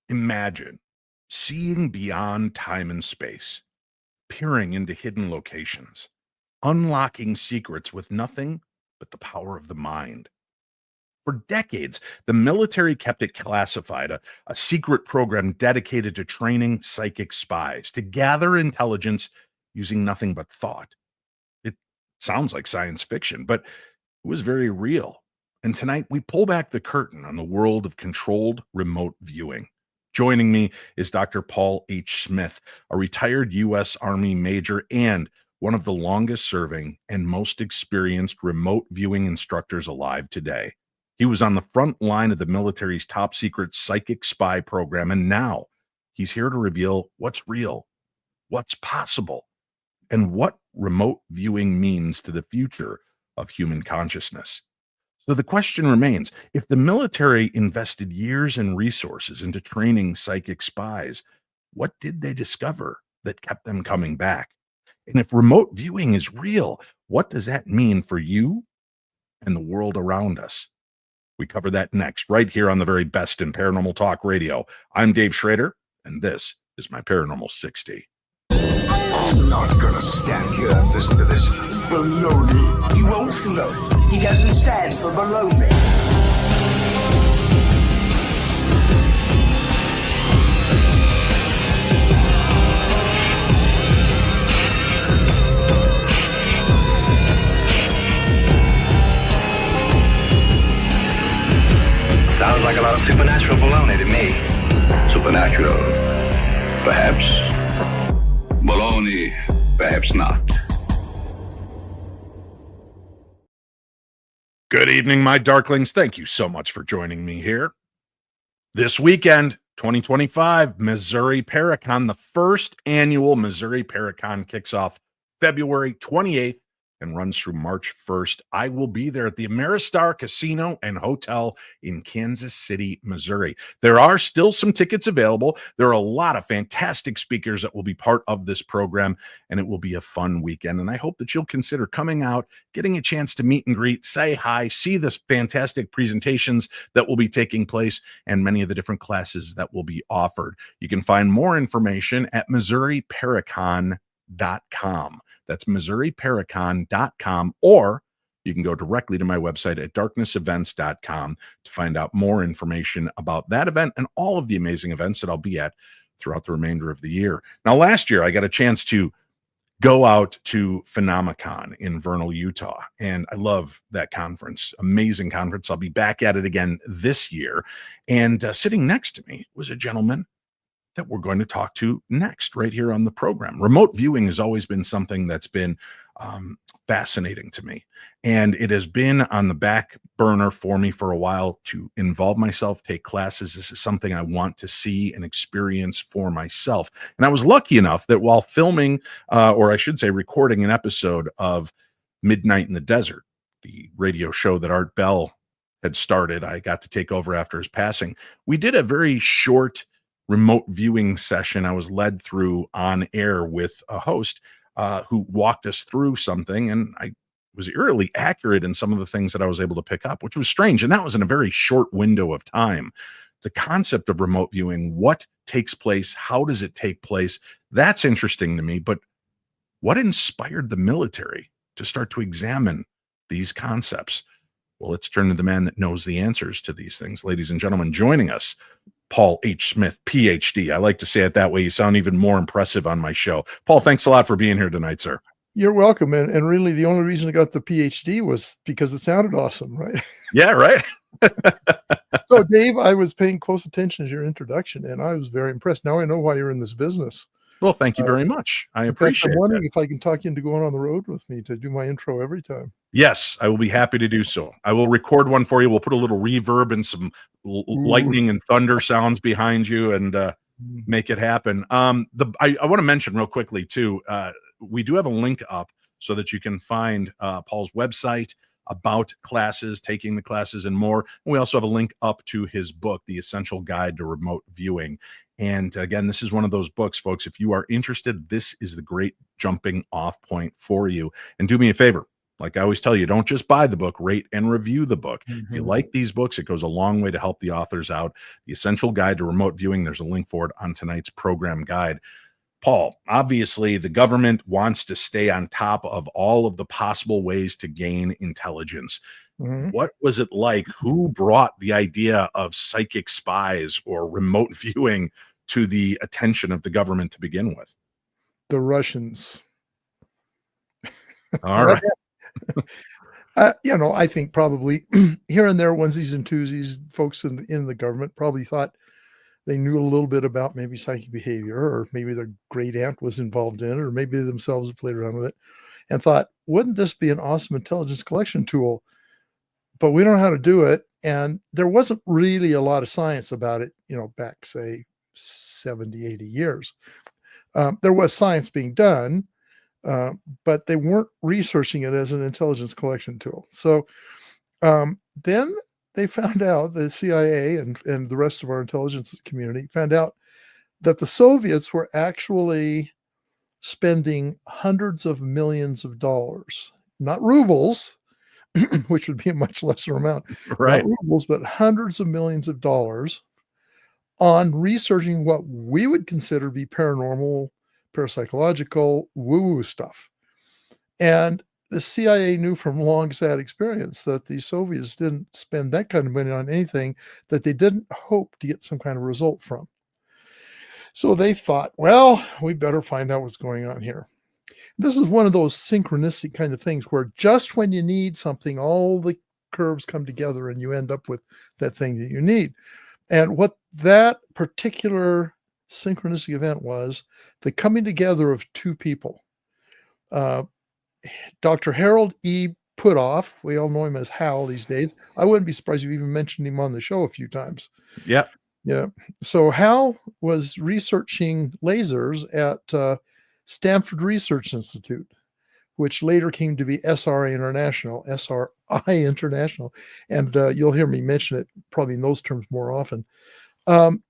Imagine seeing beyond time and space, peering into hidden locations, unlocking secrets with nothing but the power of the mind. For decades, the military kept it classified, a secret program dedicated to training psychic spies to gather intelligence using nothing but thought. It sounds like science fiction, but it was very real. And tonight, we pull back the curtain on the world of controlled remote viewing. Joining me is Dr. Paul H. Smith, a retired U.S. Army major and one of the longest serving and most experienced remote viewing instructors alive today. He was on the front line of the military's top secret psychic spy program, and now he's here to reveal what's real, what's possible, and what remote viewing means to the future of human consciousness. So the question remains, if the military invested years and resources into training psychic spies, what did they discover that kept them coming back? And if remote viewing is real, what does that mean for you and the world around us? We cover that next, right here on the very best in paranormal talk radio. I'm Dave Schrader, and this is my Paranormal 60. I'm not gonna stand here and listen to this baloney. He won't float. He doesn't stand for baloney. Sounds like a lot of supernatural baloney to me. Supernatural, perhaps. Baloney, perhaps not. Good evening, my darklings. Thank you so much for joining me here. This weekend, 2025, Missouri Paracon, the first annual Missouri Paracon kicks off February 28th and runs through March 1st. I will be there at the Ameristar Casino and Hotel in Kansas City, Missouri. There are still some tickets available. There are a lot of fantastic speakers that will be part of this program, and it will be a fun weekend. And I hope that you'll consider coming out, getting a chance to meet and greet, say hi, see the fantastic presentations that will be taking place, and many of the different classes that will be offered. You can find more information at MissouriParacon.com. That's MissouriParacon.com, or you can go directly to my website at darknessevents.com to find out more information about that event and all of the amazing events that I'll be at throughout the remainder of the year. Now, last year, I got a chance to go out to Phenomicon in Vernal, Utah, and I love that conference. Amazing conference. I'll be back at it again this year. And sitting next to me was a gentleman that we're going to talk to next right here on the program. Remote viewing has always been something that's been fascinating to me. And it has been on the back burner for me for a while to involve myself, take classes. This is something I want to see and experience for myself. And I was lucky enough that while filming, or I should say recording an episode of Midnight in the Desert, the radio show that Art Bell had started, I got to take over after his passing. We did a very short remote viewing session I was led through on air with a host who walked us through something, and I was eerily accurate in some of the things that I was able to pick up, which was strange. And that was in a very short window of time. The concept of remote viewing, what takes place, how does it take place? That's interesting to me. But what inspired the military to start to examine these concepts? Well, let's turn to the man that knows the answers to these things. Ladies and gentlemen, joining us, Paul H. Smith, PhD. I like to say it that way. You sound even more impressive on my show. Paul, thanks a lot for being here tonight, sir. You're welcome. And really, the only reason I got the PhD was because it sounded awesome, right? Yeah, right. So, Dave, I was paying close attention to your introduction, and I was very impressed. Now I know why you're in this business. Well, thank you very much. I appreciate it. I'm wondering if I can talk you into going on the road with me to do my intro every time. Yes, I will be happy to do so. I will record one for you. We'll put a little reverb and some lightning and thunder sounds behind you and make it happen. I want to mention real quickly, too, we do have a link up so that you can find Paul's website about classes, taking the classes and more. And we also have a link up to his book, The Essential Guide to Remote Viewing. And again, this is one of those books, folks. If you are interested, this is the great jumping off point for you. And do me a favor, Like I always tell you, don't just buy the book, rate and review the book. If you Mhm. like these books, it goes a long way to help the authors out. The Essential Guide to Remote Viewing, there's a link for it on tonight's program guide. Paul, obviously, the government wants to stay on top of all of the possible ways to gain intelligence. Mhm. What was it like? Who brought the idea of psychic spies or remote viewing to the attention of the government to begin with? The Russians. All What? right. I think probably here and there, onesies and twosies, folks in the government probably thought they knew a little bit about maybe psychic behavior, or maybe their great aunt was involved in it, or maybe they themselves played around with it and thought, wouldn't this be an awesome intelligence collection tool? But we don't know how to do it. And there wasn't really a lot of science about it, back, say, 70, 80 years. There was science being done, but they weren't researching it as an intelligence collection tool. So then they found out, the CIA and the rest of our intelligence community found out that the Soviets were actually spending hundreds of millions of dollars, not rubles, which would be a much lesser amount, not Right. rubles, but hundreds of millions of dollars on researching what we would consider to be paranormal, parapsychological, woo-woo stuff. And the CIA knew from long, sad experience that the Soviets didn't spend that kind of money on anything that they didn't hope to get some kind of result from. So they thought, well, we better find out what's going on here. This is one of those synchronistic kind of things where just when you need something, all the curves come together and you end up with that thing that you need. And what that particular synchronistic event was, the coming together of two people. Dr. Harold E. Putoff, we all know him as Hal these days. I wouldn't be surprised if you even mentioned him on the show a few times. Yep. Yeah. So Hal was researching lasers at Stanford Research Institute, which later came to be SRI International. And you'll hear me mention it probably in those terms more often.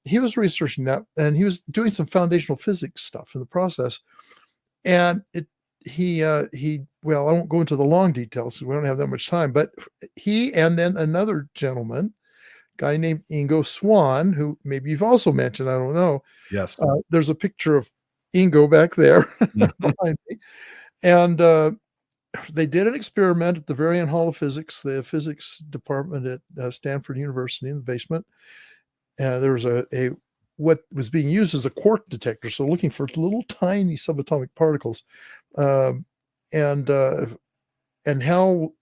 He was researching that, and he was doing some foundational physics stuff in the process. And well, I won't go into the long details because we don't have that much time, but he and then another gentleman, guy named Ingo Swann, who maybe you've also mentioned, I don't know. Yes. There's a picture of Ingo back there Mhm. behind me. And they did an experiment at the Varian Hall of Physics, the physics department at Stanford University, in the basement. There was what was being used as a quark detector, so looking for little tiny subatomic particles. And Hal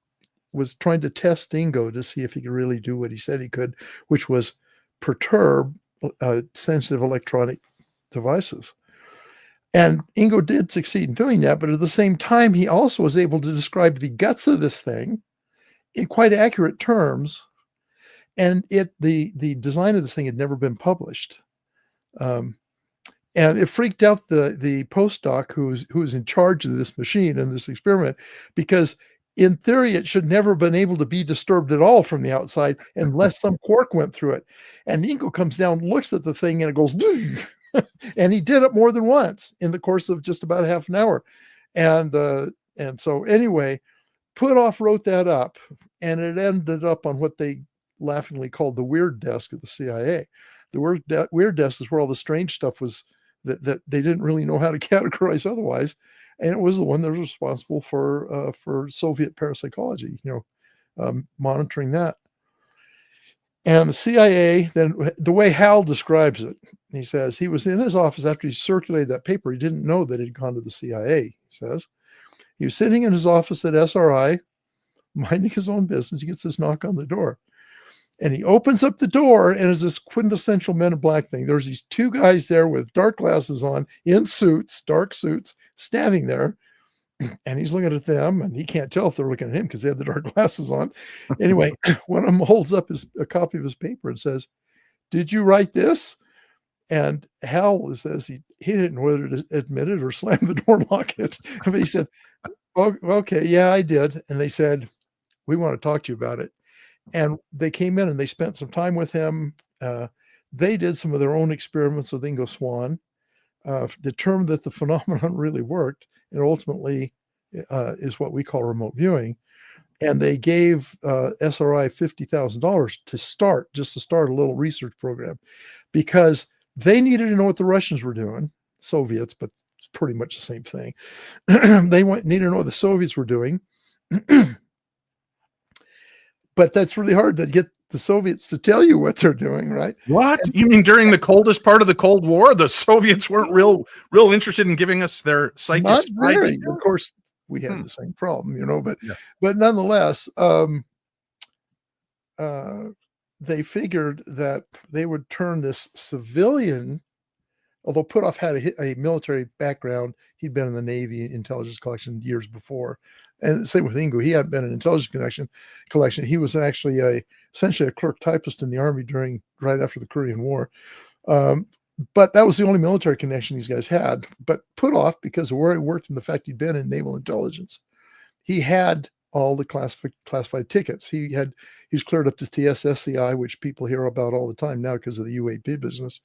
was trying to test Ingo to see if he could really do what he said he could, which was perturb sensitive electronic devices. And Ingo did succeed in doing that, but at the same time, he also was able to describe the guts of this thing in quite accurate terms. And the design of this thing had never been published. And it freaked out the postdoc who was in charge of this machine and this experiment, because in theory, it should never have been able to be disturbed at all from the outside unless some quark went through it. And Ingo comes down, looks at the thing, and it goes, and he did it more than once in the course of just about half an hour. And so anyway, Putoff wrote that up, and it ended up on what they laughingly called the weird desk at the CIA. The weird desk is where all the strange stuff was that they didn't really know how to categorize otherwise. And it was the one that was responsible for Soviet parapsychology, monitoring that. And the CIA, then the way Hal describes it, he says he was in his office after he circulated that paper. He didn't know that it had gone to the CIA, he says. He was sitting in his office at SRI, minding his own business. He gets this knock on the door. And he opens up the door, and it's this quintessential Men in Black thing. There's these two guys there with dark glasses on, in suits, dark suits, standing there. And he's looking at them, and he can't tell if they're looking at him because they have the dark glasses on. Anyway, one of them holds up a copy of his paper and says, "Did you write this?" And Hal says he didn't know whether to admit it or slam the door and lock it. But he said, "Oh, okay, yeah, I did." And they said, "We want to talk to you about it." And they came in and they spent some time with him. They did some of their own experiments with Ingo Swann, determined that the phenomenon really worked, and ultimately is what we call remote viewing. And they gave SRI $50,000 to start a little research program, because they needed to know what the Russians were doing, Soviets, but it's pretty much the same thing. They needed to know what the Soviets were doing. But that's really hard to get the Soviets to tell you what they're doing, right? What? You mean during the coldest part of the Cold War, the Soviets weren't real interested in giving us their psychic Not spy very. details? Of course, we had the same problem, but Yeah. but nonetheless, they figured that they would turn this civilian, although Puthoff had a military background. He'd been in the Navy intelligence collection years before. And same with Ingo. He hadn't been in intelligence collection. He was actually essentially a clerk typist in the Army right after the Korean War. But that was the only military connection these guys had. But Puthoff, because of where he worked and the fact he'd been in naval intelligence, he had all the classified tickets. He's cleared up to TSSCI, which people hear about all the time now because of the UAP business.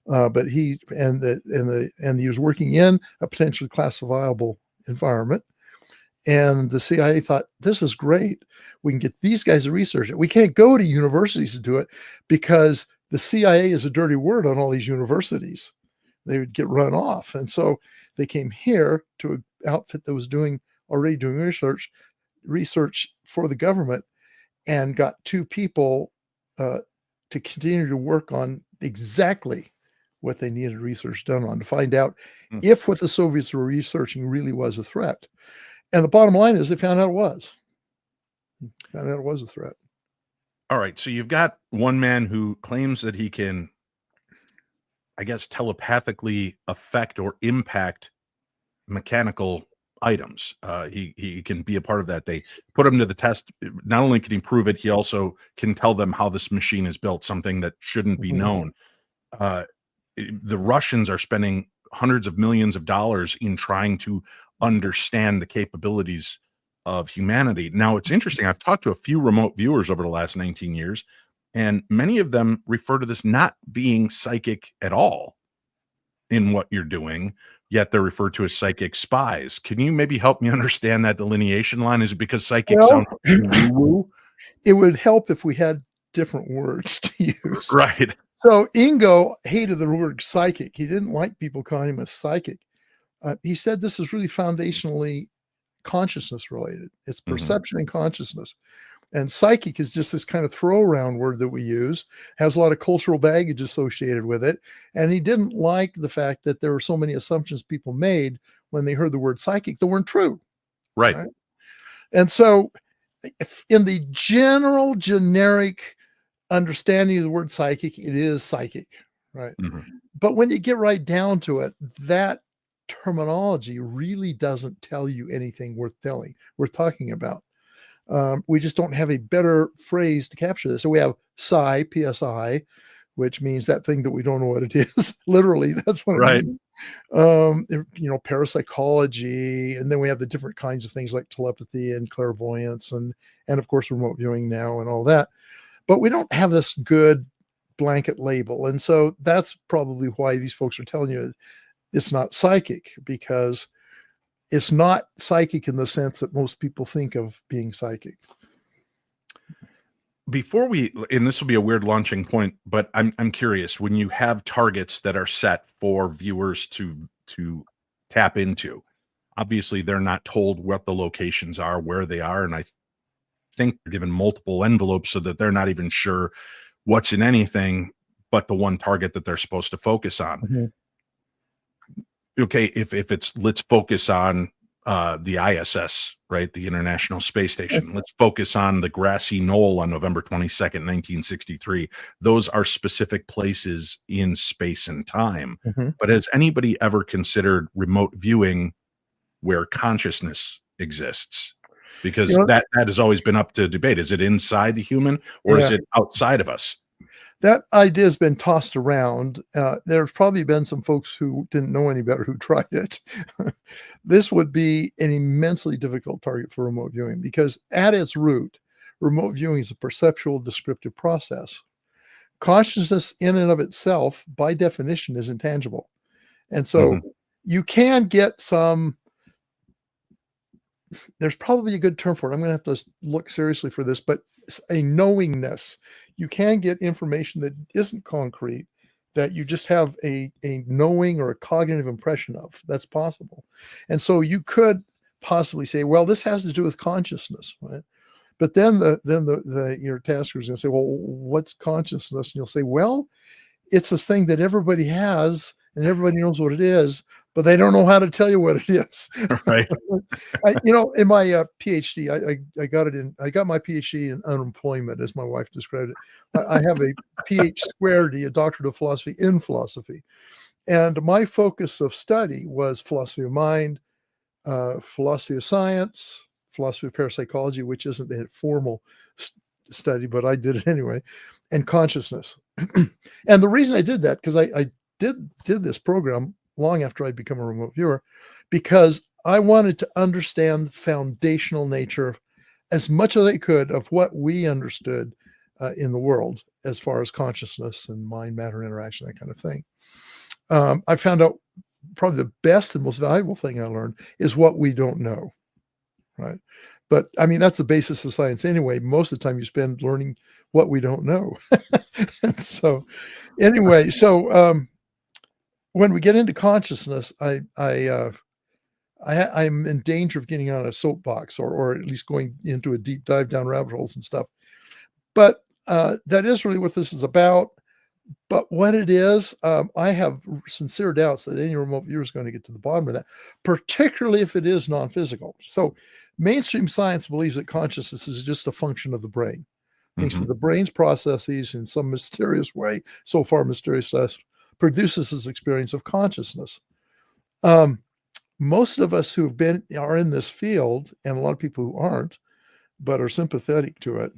But he was working in a potentially classifiable environment. And the CIA thought, this is great. We can get these guys to research it. We can't go to universities to do it because the CIA is a dirty word on all these universities. They would get run off. And so they came here to an outfit that was already doing research for the government, and got two people to continue to work on exactly what they needed research done on, to find out if what the Soviets were researching really was a threat. And the bottom line is they found out it was. Found out it was a threat. All right. So you've got one man who claims that he can, I guess, telepathically affect or impact mechanical items. He can be a part of that. They put him to the test. Not only can he prove it, he also can tell them how this machine is built, something that shouldn't be known. The Russians are spending hundreds of millions of dollars in trying to understand the capabilities of humanity. Now, it's interesting. I've talked to a few remote viewers over the last 19 years, and many of them refer to this not being psychic at all in what you're doing, yet they're referred to as psychic spies. Can you maybe help me understand that delineation line? Is it because psychic sounds woo-woo? It would help if we had different words to use. Right. So Ingo hated the word psychic. He didn't like people calling him a psychic. He said this is really foundationally consciousness related. It's perception and consciousness. And psychic is just this kind of throw around word that we use, has a lot of cultural baggage associated with it. And he didn't like the fact that there were so many assumptions people made when they heard the word psychic that weren't true. Right. And so in the generic understanding of the word psychic, it is psychic, right? But when you get right down to it, that terminology really doesn't tell you anything worth talking about. We just don't have a better phrase to capture this. So we have psi, PSI, which means that thing that we don't know what it is. Literally, that's what it means. Parapsychology, and then we have the different kinds of things like telepathy and clairvoyance, and of course remote viewing now and all that. But we don't have this good blanket label, and so that's probably why these folks are telling you it's not psychic, because it's not psychic in the sense that most people think of being psychic. Before and this will be a weird launching point, but I'm curious, when you have targets that are set for viewers to tap into, obviously they're not told what the locations are, where they are, and I think they're given multiple envelopes so that they're not even sure what's in anything but the one target that they're supposed to focus on. Okay, if it's, let's focus on the ISS, right, the International Space Station. Let's focus on the grassy knoll on November 22nd, 1963. Those are specific places in space and time. But has anybody ever considered remote viewing where consciousness exists? Because that has always been up to debate. Is it inside the human, or is it outside of us? That idea has been tossed around. There's probably been some folks who didn't know any better who tried it. This would be an immensely difficult target for remote viewing, because at its root, remote viewing is a perceptual descriptive process. Consciousness in and of itself, by definition, is intangible. And so you can get some there's probably a good term for it. I'm going to have to look seriously for this, but it's a knowingness. You can get information that isn't concrete, that you just have a knowing or a cognitive impression of. That's possible. And so you could possibly say, well, this has to do with consciousness, right? But then your tasker is going to say, well, what's consciousness? And you'll say, well, it's this thing that everybody has and everybody knows what it is, but they don't know how to tell you what it is. Right. In my PhD, I got my PhD in unemployment, as my wife described it. I have a PhD, a doctorate of philosophy in philosophy. And my focus of study was philosophy of mind, philosophy of science, philosophy of parapsychology, which isn't a formal study, but I did it anyway, and consciousness. And the reason I did that, because I did this program long after I'd become a remote viewer, because I wanted to understand the foundational nature as much as I could of what we understood in the world as far as consciousness and mind-matter interaction, that kind of thing. I found out probably the best and most valuable thing I learned is what we don't know, right? But I mean, that's the basis of science anyway. Most of the time you spend learning what we don't know. And so anyway, when we get into consciousness, I'm in danger of getting on a soapbox or at least going into a deep dive down rabbit holes and stuff. But that is really what this is about. But what it is, I have sincere doubts that any remote viewer is going to get to the bottom of that, particularly if it is non-physical. So mainstream science believes that consciousness is just a function of the brain. Thinks that the brain's processes in some mysterious way, so far mysterious to us, produces this experience of consciousness. Most of us who are in this field, and a lot of people who aren't, but are sympathetic to it,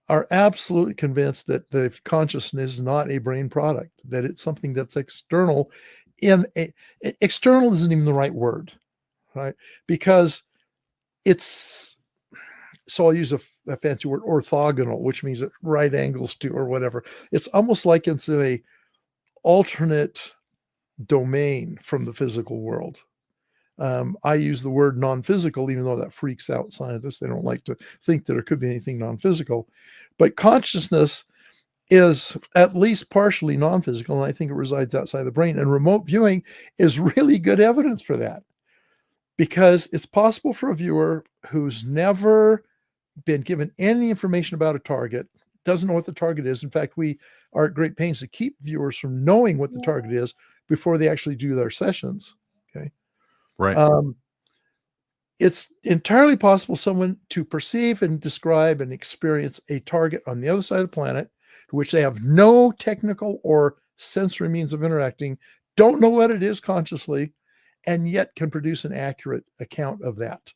are absolutely convinced that the consciousness is not a brain product, that it's something that's external. External isn't even the right word, right? Because it's, so I'll use a fancy word, orthogonal, which means at right angles to or whatever. It's almost like it's in a alternate domain from the physical world. I use the word non-physical, even though that freaks out scientists. They don't like to think that there could be anything non-physical. But consciousness is at least partially non-physical, and I think it resides outside the brain. And remote viewing is really good evidence for that, because it's possible for a viewer who's never been given any information about a target, doesn't know what the target is. In fact, we are at great pains to keep viewers from knowing what the target is before they actually do their sessions. Okay. Right. It's entirely possible someone to perceive and describe and experience a target on the other side of the planet, to which they have no technical or sensory means of interacting, don't know what it is consciously, and yet can produce an accurate account of that.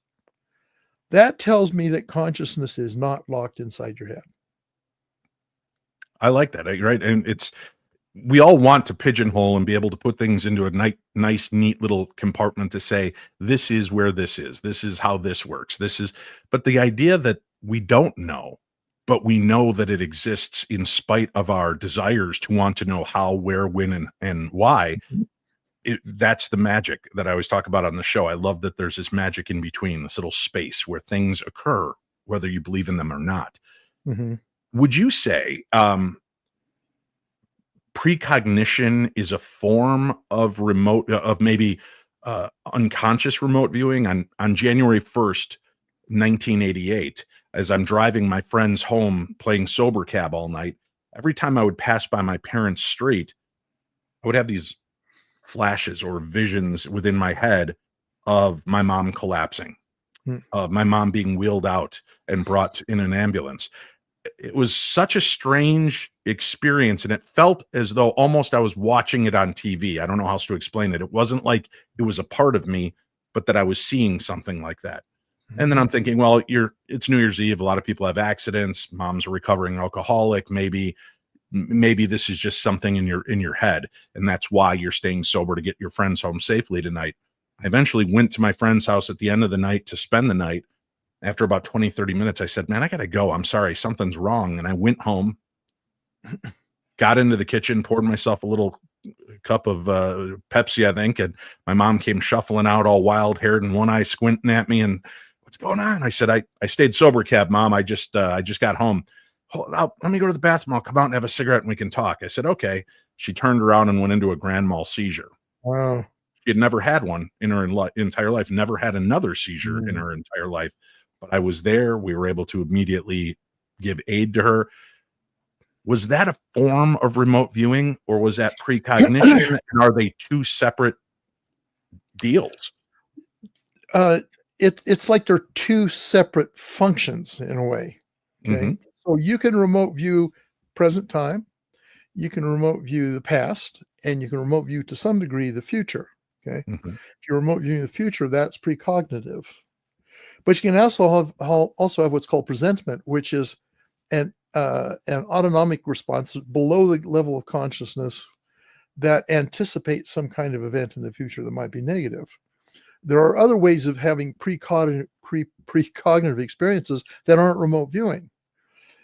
That tells me that consciousness is not locked inside your head. I like that, right? And we all want to pigeonhole and be able to put things into a nice, neat little compartment to say, this is where this is how this works. But the idea that we don't know, but we know that it exists in spite of our desires to want to know how, where, when, and why. That's the magic that I always talk about on the show. I love that there's this magic in between, this little space where things occur, whether you believe in them or not. Mm-hmm. Would you say precognition is a form of maybe unconscious remote viewing? On January 1st, 1988, as I'm driving my friends home playing sober cab all night, every time I would pass by my parents' street, I would have these flashes or visions within my head of my mom collapsing, of my mom being wheeled out and brought in an ambulance. It was such a strange experience, and it felt as though almost I was watching it on TV. I don't know how else to explain it. It wasn't like it was a part of me, but that I was seeing something like that. And then I'm thinking, well, it's New Year's Eve. A lot of people have accidents. Mom's a recovering alcoholic. Maybe this is just something in your head, and that's why you're staying sober, to get your friends home safely tonight. I eventually went to my friend's house at the end of the night to spend the night. After about 20, 30 minutes, I said, man, I got to go. I'm sorry. Something's wrong. And I went home, got into the kitchen, poured myself a little cup of Pepsi, I think, and my mom came shuffling out all wild-haired and one eye squinting at me, and what's going on? I said, I stayed sober, cab mom. I just got home. Hold out, let me go to the bathroom. I'll come out and have a cigarette and we can talk. I said, okay. She turned around and went into a grand mal seizure. Wow. She had never had one in her entire life, never had another seizure in her entire life. But I was there. We were able to immediately give aid to her. Was that a form of remote viewing, or was that precognition? And are they two separate deals? It's like they're two separate functions in a way. Okay. So you can remote view present time, you can remote view the past, and you can remote view to some degree the future. Okay. If you're remote viewing the future, that's precognitive. But you can also have what's called presentiment, which is an autonomic response below the level of consciousness that anticipates some kind of event in the future that might be negative. There are other ways of having precognitive experiences that aren't remote viewing.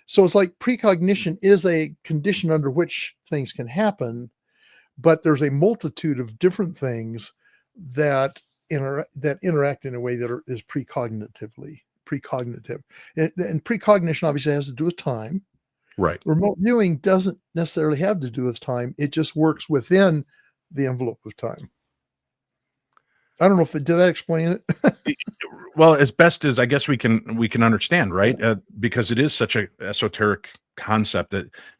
So it's like precognition is a condition under which things can happen, but there's a multitude of different things that interact in a way that is precognitive. And precognition obviously has to do with time. Right. Remote viewing doesn't necessarily have to do with time. It just works within the envelope of time. I don't know if did that explain it? Well, as best as I guess we can understand, right? Because it is such an esoteric concept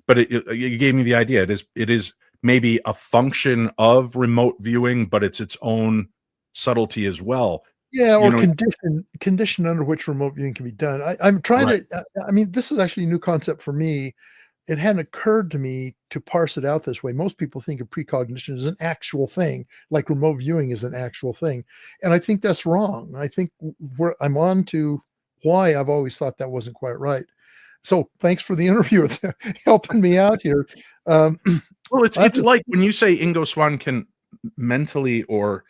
but you gave me the idea. It is maybe a function of remote viewing, but it's its own subtlety as well. Yeah, or condition under which remote viewing can be done. I'm trying to. I mean, this is actually a new concept for me. It hadn't occurred to me to parse it out this way. Most people think of precognition as an actual thing, like remote viewing is an actual thing, and I think that's wrong. I think I'm on to why I've always thought that wasn't quite right. So thanks for the interview. It's helping me out here. Well, it's like when you say Ingo Swann can mentally or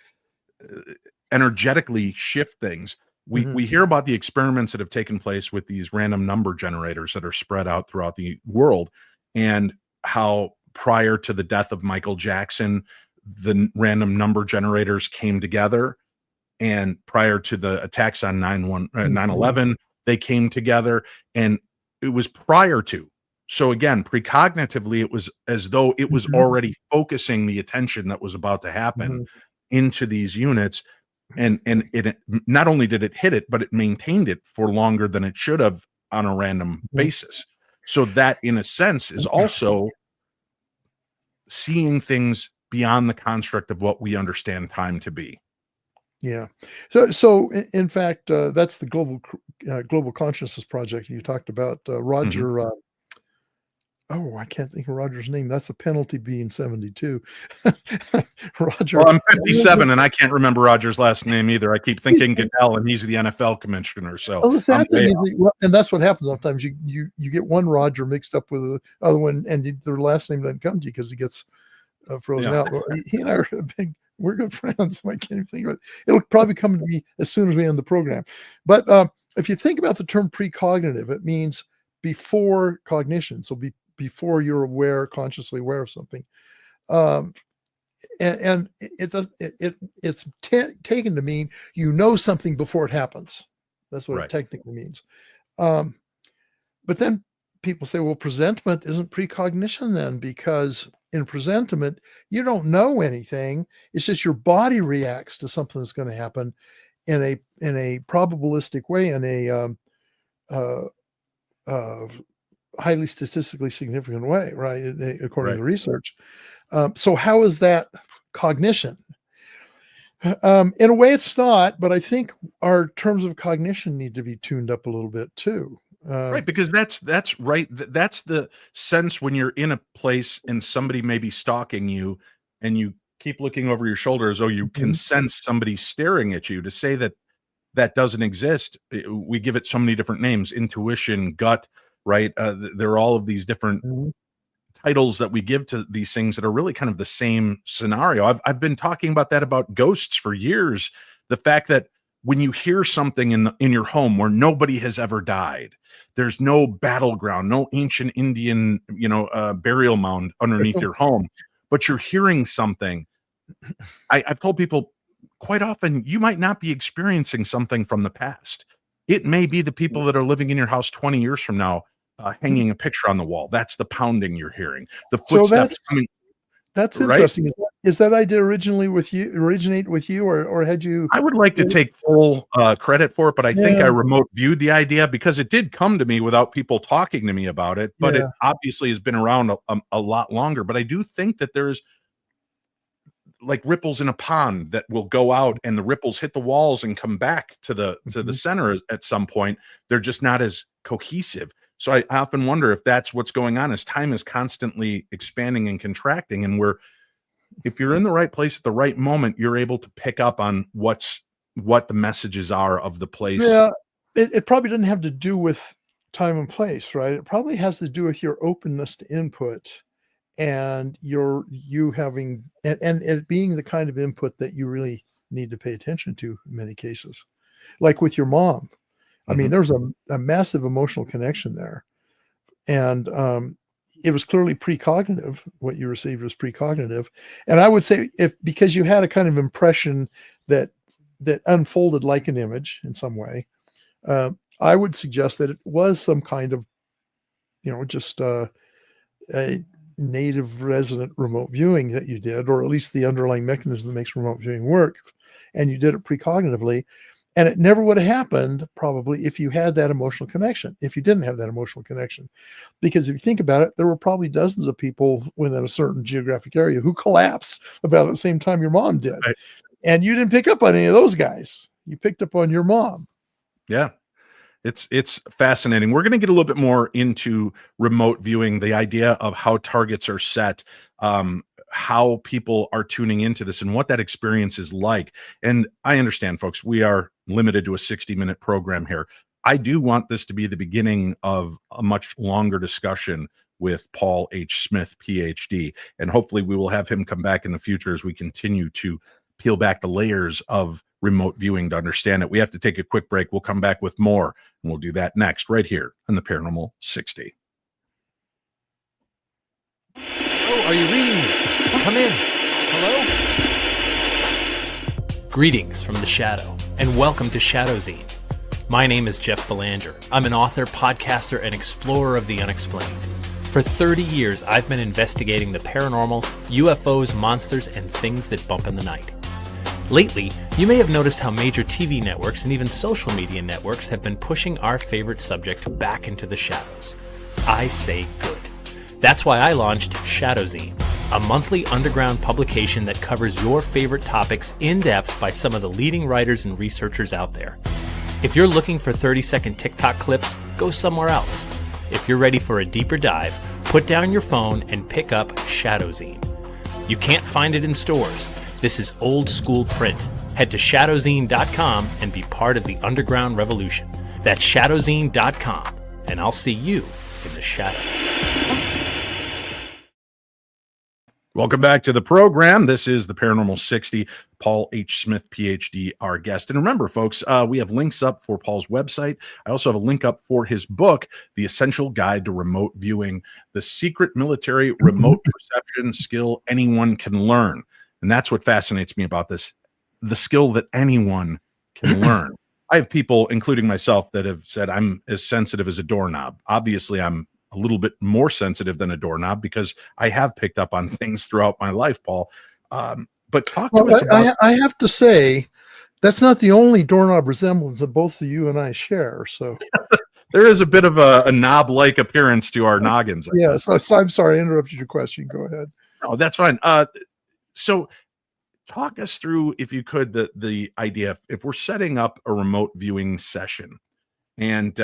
energetically shift things. We hear about the experiments that have taken place with these random number generators that are spread out throughout the world, and how prior to the death of Michael Jackson, the random number generators came together, and prior to the attacks on 9/11, they came together, and it was prior to. So again, precognitively, it was as though it was already focusing the attention that was about to happen into these units. And it not only did it hit it, but it maintained it for longer than it should have on a random basis. So that, in a sense, is also seeing things beyond the construct of what we understand time to be. Yeah. So in fact, that's the global consciousness project you talked about. Roger. I can't think of Roger's name. That's the penalty being 72. Roger. Well, I'm 57 and I can't remember Roger's last name either. I keep thinking Goodell, and he's the NFL commissioner. So the sad thing is, and that's what happens sometimes. You get one Roger mixed up with the other one, and their last name doesn't come to you because he gets frozen out. Well, he and I are we're good friends. I can't even think of it. It'll probably come to me as soon as we end the program. But if you think about the term precognitive, it means before cognition. So before you're consciously aware of something, and it's taken to mean something before it happens. That's what it technically means. But then people say, well, presentiment isn't precognition then, because in presentiment you don't know anything. It's just your body reacts to something that's going to happen in a probabilistic way, in a highly statistically significant way, right? According to the research. So how is that cognition? In a way it's not, but I think our terms of cognition need to be tuned up a little bit too. Right, because that's right. That's the sense when you're in a place and somebody may be stalking you, and you keep looking over your shoulder as though you can sense somebody staring at you. To say that doesn't exist, we give it so many different names: intuition, gut. Right. There are all of these different titles that we give to these things that are really kind of the same scenario. I've been talking about that about ghosts for years. The fact that when you hear something in your home where nobody has ever died, there's no battleground, no ancient Indian, burial mound underneath your home, but you're hearing something. I've told people quite often, you might not be experiencing something from the past. It may be the people that are living in your house 20 years from now, hanging a picture on the wall. That's the pounding you're hearing. The So footsteps coming, that's right? interesting. Is that idea originate with you, or had you? I would like to take full credit for it, but I think I Yeah. remote viewed the idea because it did come to me without people talking to me about it. But it Yeah. obviously has been around a lot longer. But I do think that there's like ripples in a pond that will go out, and the ripples hit the walls and come back to the Mhm. center at some point. They're just not as cohesive. So I often wonder if that's what's going on, as time is constantly expanding and contracting, and if you're in the right place at the right moment, you're able to pick up on what the messages are of the place. Yeah. It probably doesn't have to do with time and place, right? It probably has to do with your openness to input, and you having and it being the kind of input that you really need to pay attention to in many cases. Like with your mom. I mean, Mhm. there's a massive emotional connection there. And it was clearly precognitive. What you received was precognitive. And I would say, because you had a kind of impression that unfolded like an image in some way, I would suggest that it was some kind of, just a native resident remote viewing that you did, or at least the underlying mechanism that makes remote viewing work, and you did it precognitively. And it never would have happened probably if you had that emotional connection, if you didn't have that emotional connection. Because if you think about it, there were probably dozens of people within a certain geographic area who collapsed about the same time your mom did. Right. And you didn't pick up on any of those guys. You picked up on your mom. Yeah. It's fascinating. We're going to get a little bit more into remote viewing, the idea of how targets are set, how people are tuning into this, and what that experience is like. And I understand, folks, we are limited to a 60-minute program here. I do want this to be the beginning of a much longer discussion with Paul H. Smith, PhD. And hopefully we will have him come back in the future as we continue to peel back the layers of remote viewing to understand it. We have to take a quick break. We'll come back with more, and we'll do that next right here on the Paranormal 60. Oh, are you reading me? Come in. Hello? Greetings from the shadow, and welcome to Shadowzine. My name is Jeff Belanger. I'm an author, podcaster, and explorer of the unexplained. For 30 years, I've been investigating the paranormal, UFOs, monsters, and things that bump in the night. Lately, you may have noticed how major TV networks and even social media networks have been pushing our favorite subject back into the shadows. I say good. That's why I launched Shadowzine, a monthly underground publication that covers your favorite topics in depth by some of the leading writers and researchers out there. If you're looking for 30-second TikTok clips, go somewhere else. If you're ready for a deeper dive, put down your phone and pick up Shadowzine. You can't find it in stores. This is old school print. Head to shadowzine.com and be part of the underground revolution. That's shadowzine.com, and I'll see you in the shadow. Welcome back to the program. This is the Paranormal 60. Paul H. Smith, PhD, our guest. And remember, folks, we have links up for Paul's website. I also have a link up for his book, The Essential Guide to Remote Viewing, the secret military remote perception skill anyone can learn. And that's what fascinates me about this, the skill that anyone can learn. I have people, including myself, that have said I'm as sensitive as a doorknob. Obviously, I'm a little bit more sensitive than a doorknob because I have picked up on things throughout my life, Paul. But talk to us about... I have to say, that's not the only doorknob resemblance that both of you and I share. So there is a bit of a knob-like appearance to our noggins. Yeah, so I'm sorry I interrupted your question. Go ahead. No, that's fine. So talk us through, if you could, the idea, if we're setting up a remote viewing session, and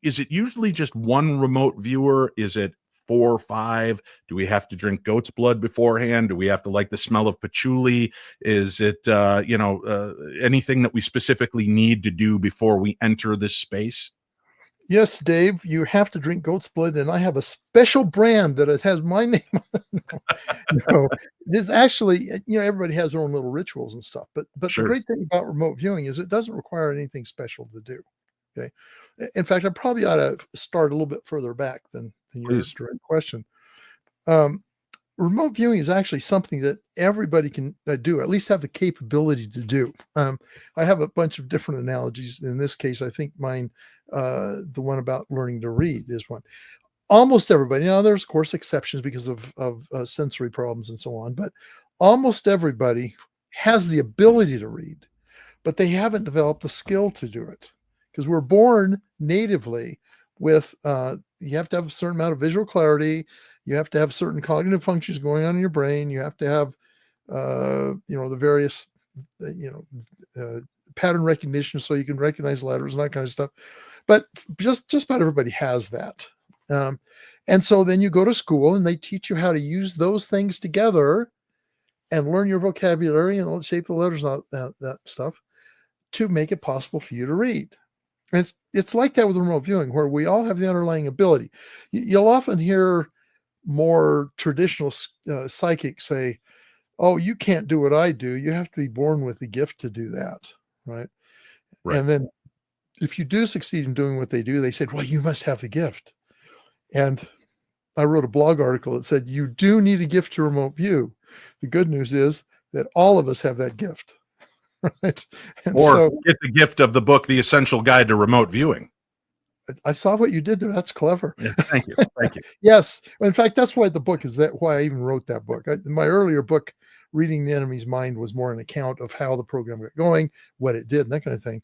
is it usually just one remote viewer? Is it 4 or 5? Do we have to drink goat's blood beforehand? Do we have to like the smell of patchouli? Is it anything that we specifically need to do before we enter this space? Yes, Dave, you have to drink goat's blood, and I have a special brand that it has my name on it. No, it's actually, everybody has their own little rituals and stuff, but Sure. The great thing about remote viewing is it doesn't require anything special to do. Okay. In fact, I probably ought to start a little bit further back than your Please. direct question. remote viewing is actually something that everybody can do, at least have the capability to do. I have a bunch of different analogies. In this case, I think mine, the one about learning to read is one. Almost everybody, there's of course exceptions because of sensory problems and so on, but almost everybody has the ability to read, but they haven't developed the skill to do it, because we're born natively with, you have to have a certain amount of visual clarity. You have to have certain cognitive functions going on in your brain. You have to have, the various, pattern recognition, so you can recognize letters and that kind of stuff. But just about everybody has that. And so then you go to school and they teach you how to use those things together and learn your vocabulary and shape the letters and all that stuff to make it possible for you to read. And it's like that with remote viewing, where we all have the underlying ability. You'll often hear more traditional psychics say, "Oh, you can't do what I do. You have to be born with the gift to do that." Right. And then if you do succeed in doing what they do, they said, "Well, you must have the gift." And I wrote a blog article that said, you do need a gift to remote view. The good news is that all of us have that gift. Right. And or get the gift of the book, The Essential Guide to Remote Viewing. I saw what you did there. That's clever. Yeah, thank you. Thank you. Yes. In fact, that's why the book is why I even wrote that book. My earlier book, Reading the Enemy's Mind, was more an account of how the program got going, what it did, and that kind of thing.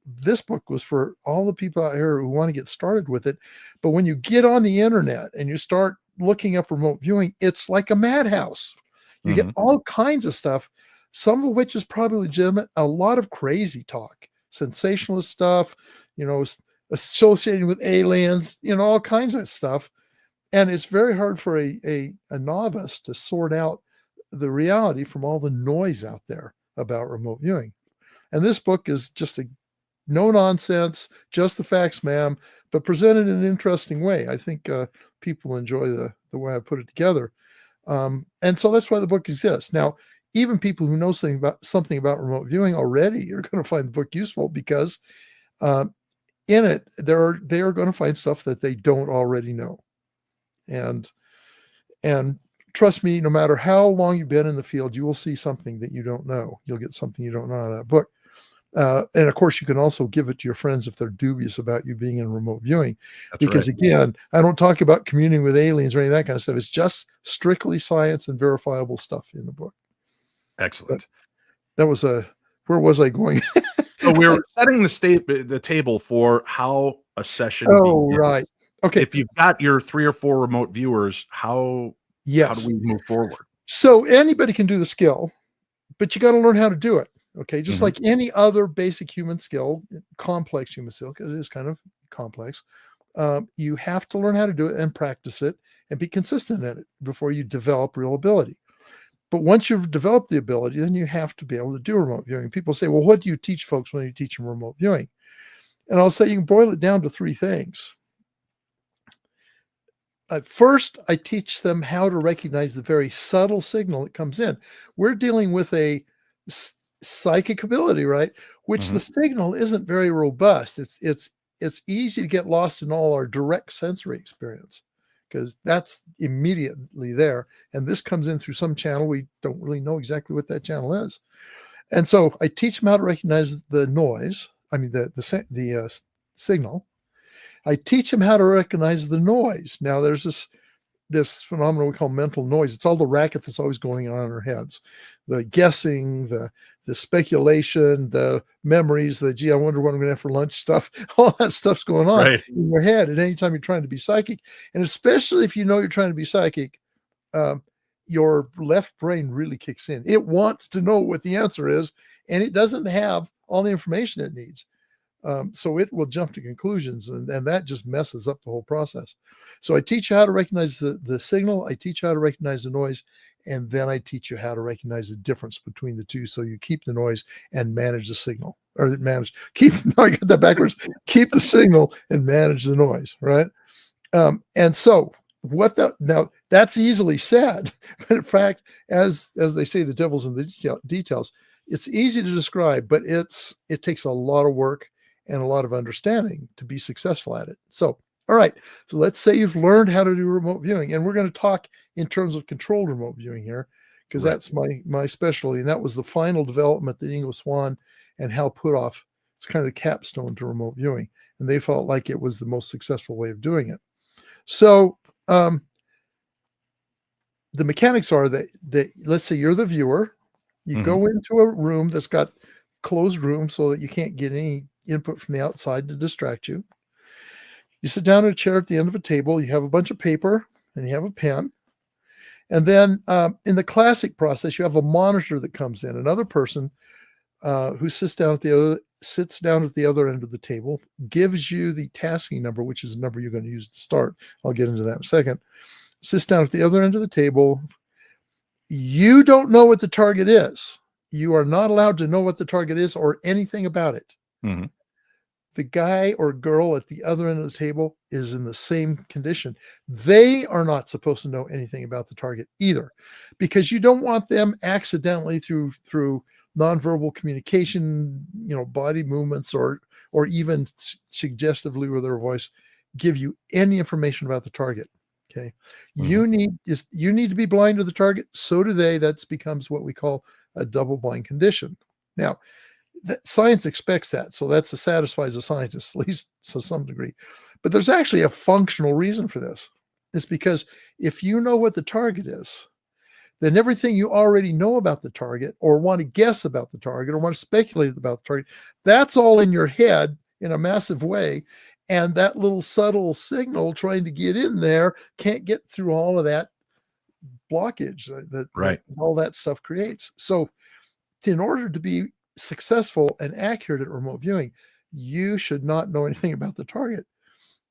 This book was for all the people out here who want to get started with it. But when you get on the internet and you start looking up remote viewing, it's like a madhouse. You get all kinds of stuff, some of which is probably legitimate, a lot of crazy talk, sensationalist stuff, associated with aliens, all kinds of stuff. And it's very hard for a novice to sort out the reality from all the noise out there about remote viewing. And this book is just a no nonsense, just the facts, ma'am, but presented in an interesting way. I think people enjoy the way I put it together. And so that's why the book exists. Now, even people who know something about remote viewing already are going to find the book useful, because in it, they are going to find stuff that they don't already know. And trust me, no matter how long you've been in the field, you will see something that you don't know. You'll get something you don't know out of that book. And of course, you can also give it to your friends if they're dubious about you being in remote viewing. That's because right. Again, I don't talk about communing with aliens or any of that kind of stuff. It's just strictly science and verifiable stuff in the book. Excellent. That was where was I going? So we were setting the table for how a session. Oh, begins. Right. Okay. If you've got your 3 or 4 remote viewers, how do we move forward? So anybody can do the skill, but you got to learn how to do it. Okay. Just like any other basic human skill, complex human skill, because it is kind of complex. You have to learn how to do it and practice it and be consistent at it before you develop real ability. But once you've developed the ability, then you have to be able to do remote viewing. People say, well, what do you teach folks when you teach them remote viewing? And I'll say you can boil it down to 3 things. First, I teach them how to recognize the very subtle signal that comes in. We're dealing with a psychic ability, right? Which the signal isn't very robust. It's easy to get lost in all our direct sensory experience, because that's immediately there. And this comes in through some channel. We don't really know exactly what that channel is. And so I teach them how to recognize the noise. I mean, the signal. I teach them how to recognize the noise. Now, there's this phenomenon we call mental noise. It's all the racket that's always going on in our heads. The guessing, the speculation, the memories, gee, I wonder what I'm going to have for lunch stuff. All that stuff's going on in your head at any time you're trying to be psychic. And especially if you know you're trying to be psychic, your left brain really kicks in. It wants to know what the answer is, and it doesn't have all the information it needs. So it will jump to conclusions, and that just messes up the whole process. So I teach you how to recognize the signal. I teach you how to recognize the noise, and then I teach you how to recognize the difference between the two. So you keep the noise and manage the signal, I got that backwards. Keep the signal and manage the noise, right? And so now that's easily said, but in fact, as they say, the devil's in the details. It's easy to describe, but it takes a lot of work and a lot of understanding to be successful at it. So All right. So let's say you've learned how to do remote viewing, and we're going to talk in terms of controlled remote viewing here, because Right. that's my specialty. And that was the final development that Ingo Swann and Hal Puthoff. It's kind of the capstone to remote viewing. And they felt like it was the most successful way of doing it. So the mechanics are that let's say you're the viewer, you go into a room that's got closed room so that you can't get any input from the outside to distract you. You sit down in a chair at the end of a table, you have a bunch of paper and you have a pen. And then in the classic process, you have a monitor that comes in, another person who sits down at the other end of the table, gives you the tasking number, which is the number you're going to use to start. I'll get into that in a second. Sits down at the other end of the table. You don't know what the target is. You are not allowed to know what the target is or anything about it. The guy or girl at the other end of the table is in the same condition. They are not supposed to know anything about the target either, because you don't want them accidentally through nonverbal communication, body movements, or even suggestively with their voice, give you any information about the target. Okay. You need to be blind to the target. So do they. That becomes what we call a double blind condition. Now, science expects that. So that satisfies the scientist, at least to some degree. But there's actually a functional reason for this. It's because if you know what the target is, then everything you already know about the target, or want to guess about the target, or want to speculate about the target, that's all in your head in a massive way. And that little subtle signal trying to get in there can't get through all of that blockage that all that stuff creates. So in order to be successful and accurate at remote viewing, you should not know anything about the target.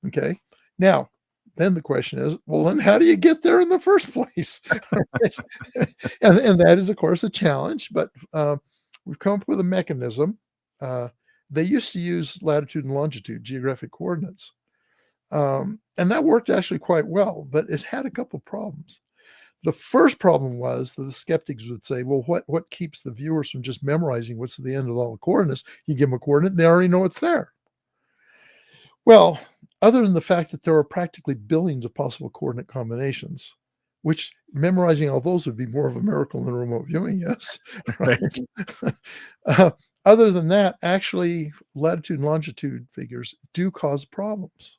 Okay. Now, then the question is, well, then how do you get there in the first place? and that is, of course, a challenge, but we've come up with a mechanism. They used to use latitude and longitude, geographic coordinates. And that worked actually quite well, but it had a couple problems. The first problem was that the skeptics would say, well, what keeps the viewers from just memorizing what's at the end of all the coordinates? You give them a coordinate, and they already know it's there. Well, other than the fact that there are practically billions of possible coordinate combinations, which memorizing all those would be more of a miracle than remote viewing, yes. Right. Other than that, actually, latitude and longitude figures do cause problems.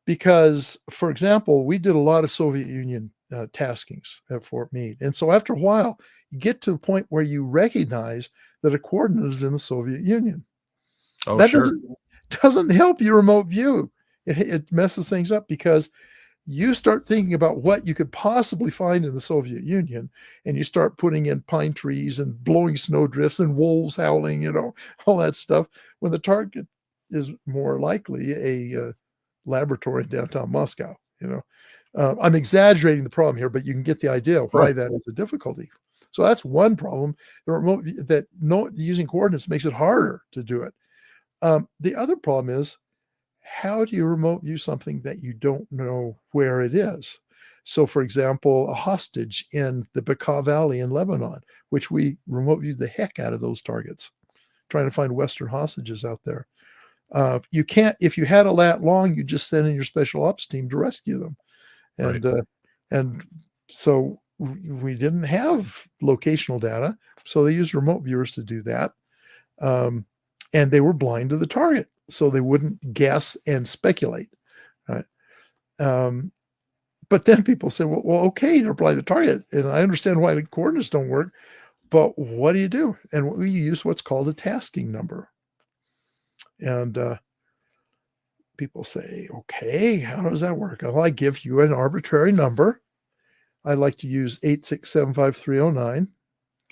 Because, for example, we did a lot of Soviet Union taskings at Fort Meade. And so after a while, you get to the point where you recognize that a coordinate is in the Soviet Union. Oh, that sure. doesn't help your remote view. It messes things up, because you start thinking about what you could possibly find in the Soviet Union, and you start putting in pine trees and blowing snowdrifts and wolves howling, all that stuff, when the target is more likely a laboratory in downtown Moscow. I'm exaggerating the problem here, but you can get the idea of why that is a difficulty. So that's one problem. Using coordinates makes it harder to do it. The other problem is, how do you remote view something that you don't know where it is? So, for example, a hostage in the Bekaa Valley in Lebanon, which we remote viewed the heck out of those targets, trying to find Western hostages out there. You can't, if you had a lat long, you just send in your special ops team to rescue them. And so we didn't have locational data, so they used remote viewers to do that. And they were blind to the target, so they wouldn't guess and speculate. Right? But then people say, well, okay, they're blind to the target, and I understand why the coordinates don't work, but what do you do? And we use what's called a tasking number. And people say, okay, how does that work? Well, I give you an arbitrary number. I like to use 8675309.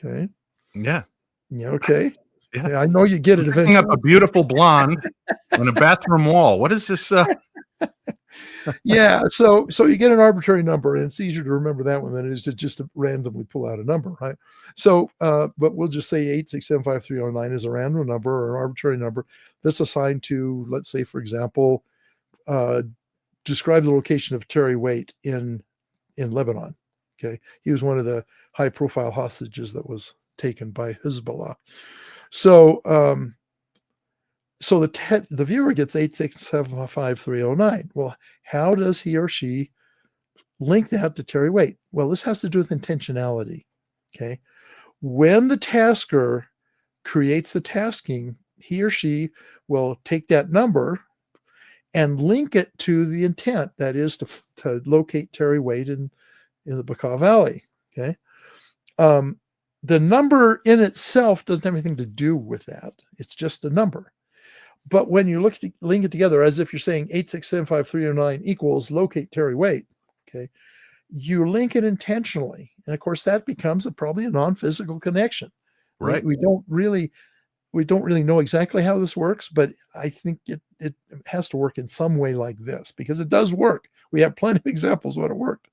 Okay. Yeah. Yeah. Okay. Yeah. I know you get it eventually. Up a beautiful blonde on a bathroom wall. What is this? Yeah. So you get an arbitrary number, and it's easier to remember that one than it is to just randomly pull out a number, right? So, but we'll just say 8675309 is a random number or an arbitrary number that's assigned to, let's say, for example, describe the location of Terry Waite in Lebanon. Okay. He was one of the high profile hostages that was taken by Hezbollah. So So the viewer gets 8675309. Well, how does he or she link that to Terry Waite? Well, this has to do with intentionality. Okay. When the tasker creates the tasking, he or she will take that number and link it to the intent, that is to locate Terry Waite in the Baca Valley. Okay. The number in itself doesn't have anything to do with that. It's just a number. But when you link it together, as if you're saying 8675309 equals locate Terry Waite, okay, you link it intentionally. And of course, that becomes probably a non-physical connection. Right. We don't really know exactly how this works, but I think it has to work in some way like this, because it does work. We have plenty of examples when it worked.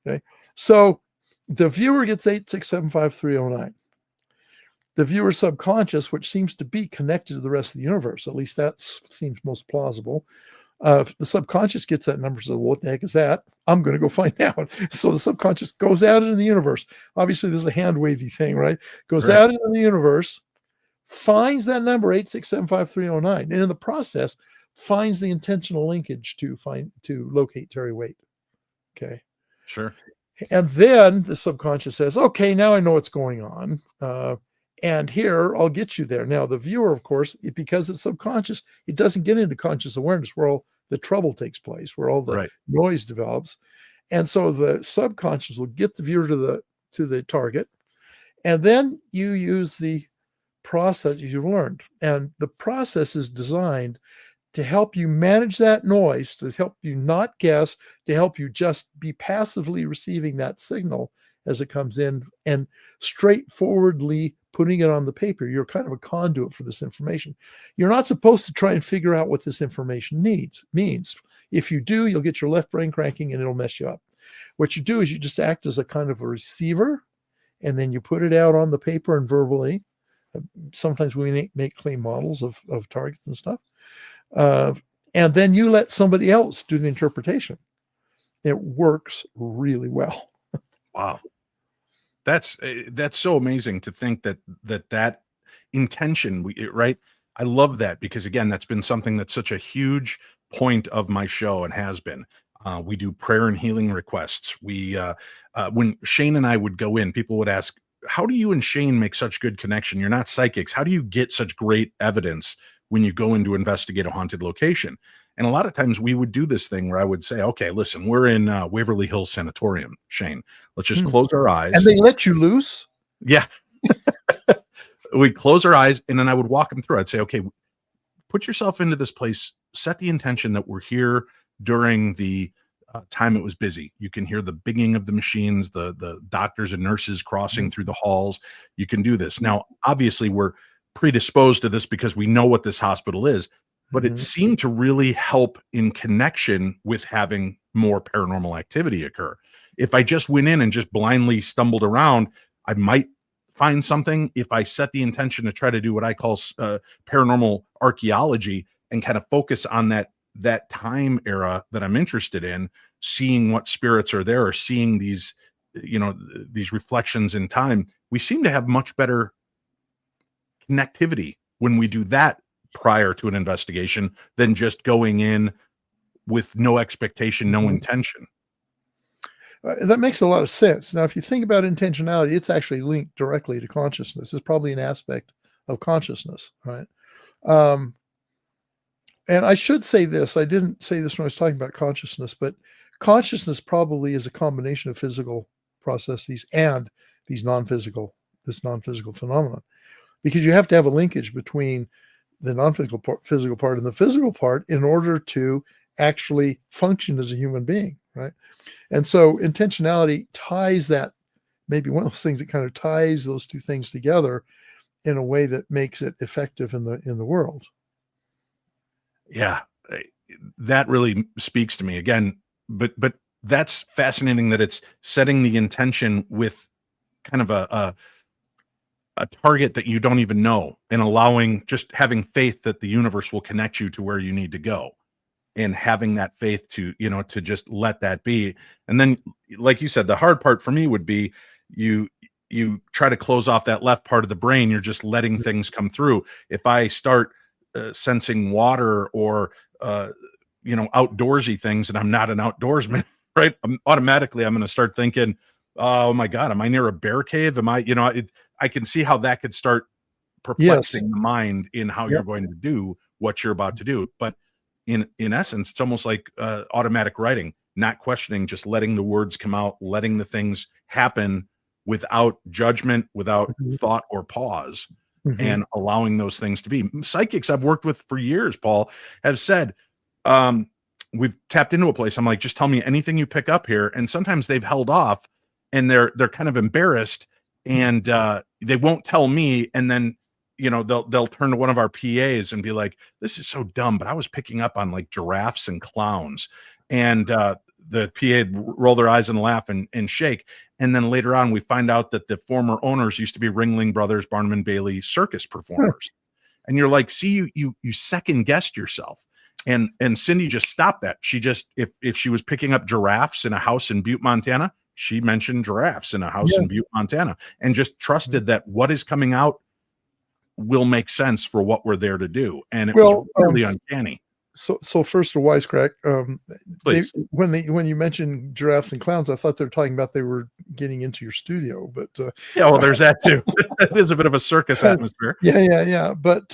Okay. So the viewer gets 8675309. The viewer's subconscious, which seems to be connected to the rest of the universe, at least that seems most plausible. The subconscious gets that number, says, well, what the heck is that? I'm going to go find out. So the subconscious goes out into the universe. Obviously, this is a hand wavy thing, right? Goes out into the universe, finds that number 8675309, and in the process finds the intentional linkage to locate Terry Waite. Okay. Sure. And then the subconscious says, okay, now I know what's going on. And here, I'll get you there. Now, the viewer, of course, because it's subconscious, it doesn't get into conscious awareness where all the trouble takes place, where all the noise develops. And so the subconscious will get the viewer to the target. And then you use the process you've learned. And the process is designed to help you manage that noise, to help you not guess, to help you just be passively receiving that signal as it comes in and straightforwardly putting it on the paper. You're kind of a conduit for this information. You're not supposed to try and figure out what this information means. If you do, you'll get your left brain cranking and it'll mess you up. What you do is you just act as a kind of a receiver, and then you put it out on the paper and verbally. Sometimes we make clean models of targets and stuff. And then you let somebody else do the interpretation. It works really well. Wow. That's so amazing to think that intention, right? I love that, because again, that's been something that's such a huge point of my show and has been. We do prayer and healing requests. When Shane and I would go in, people would ask, how do you and Shane make such good connection? You're not psychics. How do you get such great evidence when you go in to investigate a haunted location? And a lot of times we would do this thing where I would say, okay, listen, we're in Waverly Hills Sanatorium, Shane. Let's just close our eyes. And they let you loose? Yeah. We'd close our eyes, and then I would walk them through. I'd say, okay, put yourself into this place. Set the intention that we're here during the time it was busy. You can hear the binging of the machines, the doctors and nurses crossing through the halls. You can do this. Now, obviously, we're predisposed to this because we know what this hospital is, but it seemed to really help in connection with having more paranormal activity occur. If I just went in and just blindly stumbled around, I might find something. If I set the intention to try to do what I call paranormal archaeology and kind of focus on that time era that I'm interested in, seeing what spirits are there, or seeing these reflections in time, we seem to have much better connectivity when we do that prior to an investigation than just going in with no expectation, no intention. That makes a lot of sense. Now, if you think about intentionality, it's actually linked directly to consciousness. It's probably an aspect of consciousness, right? And I should say this. I didn't say this when I was talking about consciousness, but consciousness probably is a combination of physical processes and this non-physical phenomenon, because you have to have a linkage between the non-physical physical part and the physical part in order to actually function as a human being, right? And so intentionality ties that, maybe one of those things that kind of ties those two things together in a way that makes it effective in the world. Yeah, that really speaks to me again, but that's fascinating that it's setting the intention with kind of a target that you don't even know, and just having faith that the universe will connect you to where you need to go, and having that faith to just let that be. And then, like you said, the hard part for me would be you try to close off that left part of the brain. You're just letting things come through. If I start sensing water or outdoorsy things, and I'm not an outdoorsman, right? I'm going to start thinking, oh my God, am I near a bear cave? Am I, I can see how that could start perplexing the mind in how you're going to do what you're about to do. But in essence, it's almost like automatic writing, not questioning, just letting the words come out, letting the things happen without judgment, without thought or pause, and allowing those things to be. Psychics I've worked with for years, Paul, have said, we've tapped into a place. I'm like, just tell me anything you pick up here. And sometimes they've held off and they're kind of embarrassed, and they won't tell me. And then, they'll turn to one of our PAs and be like, this is so dumb, but I was picking up on like giraffes and clowns. And the PA roll their eyes and laugh and shake. And then later on, we find out that the former owners used to be Ringling Brothers, Barnum and Bailey circus performers. And you're like, see, you second guessed yourself. And Cindy just stopped that. She just, if she was picking up giraffes in a house in Butte, Montana, she mentioned giraffes in a house in Butte, Montana, and just trusted that what is coming out will make sense for what we're there to do. And it was really uncanny. So first a wisecrack. Please. When you mentioned giraffes and clowns, I thought they were talking about they were getting into your studio, but there's that too. It is a bit of a circus atmosphere. Yeah. But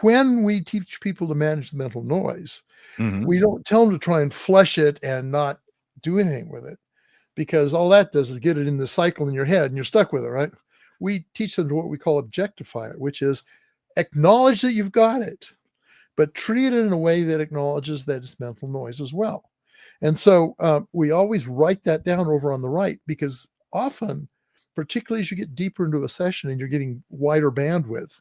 when we teach people to manage the mental noise, we don't tell them to try and flush it and not do anything with it, because all that does is get it in the cycle in your head and you're stuck with it, right? We teach them to what we call objectify it, which is acknowledge that you've got it, but treat it in a way that acknowledges that it's mental noise as well. And so we always write that down over on the right, because often, particularly as you get deeper into a session and you're getting wider bandwidth,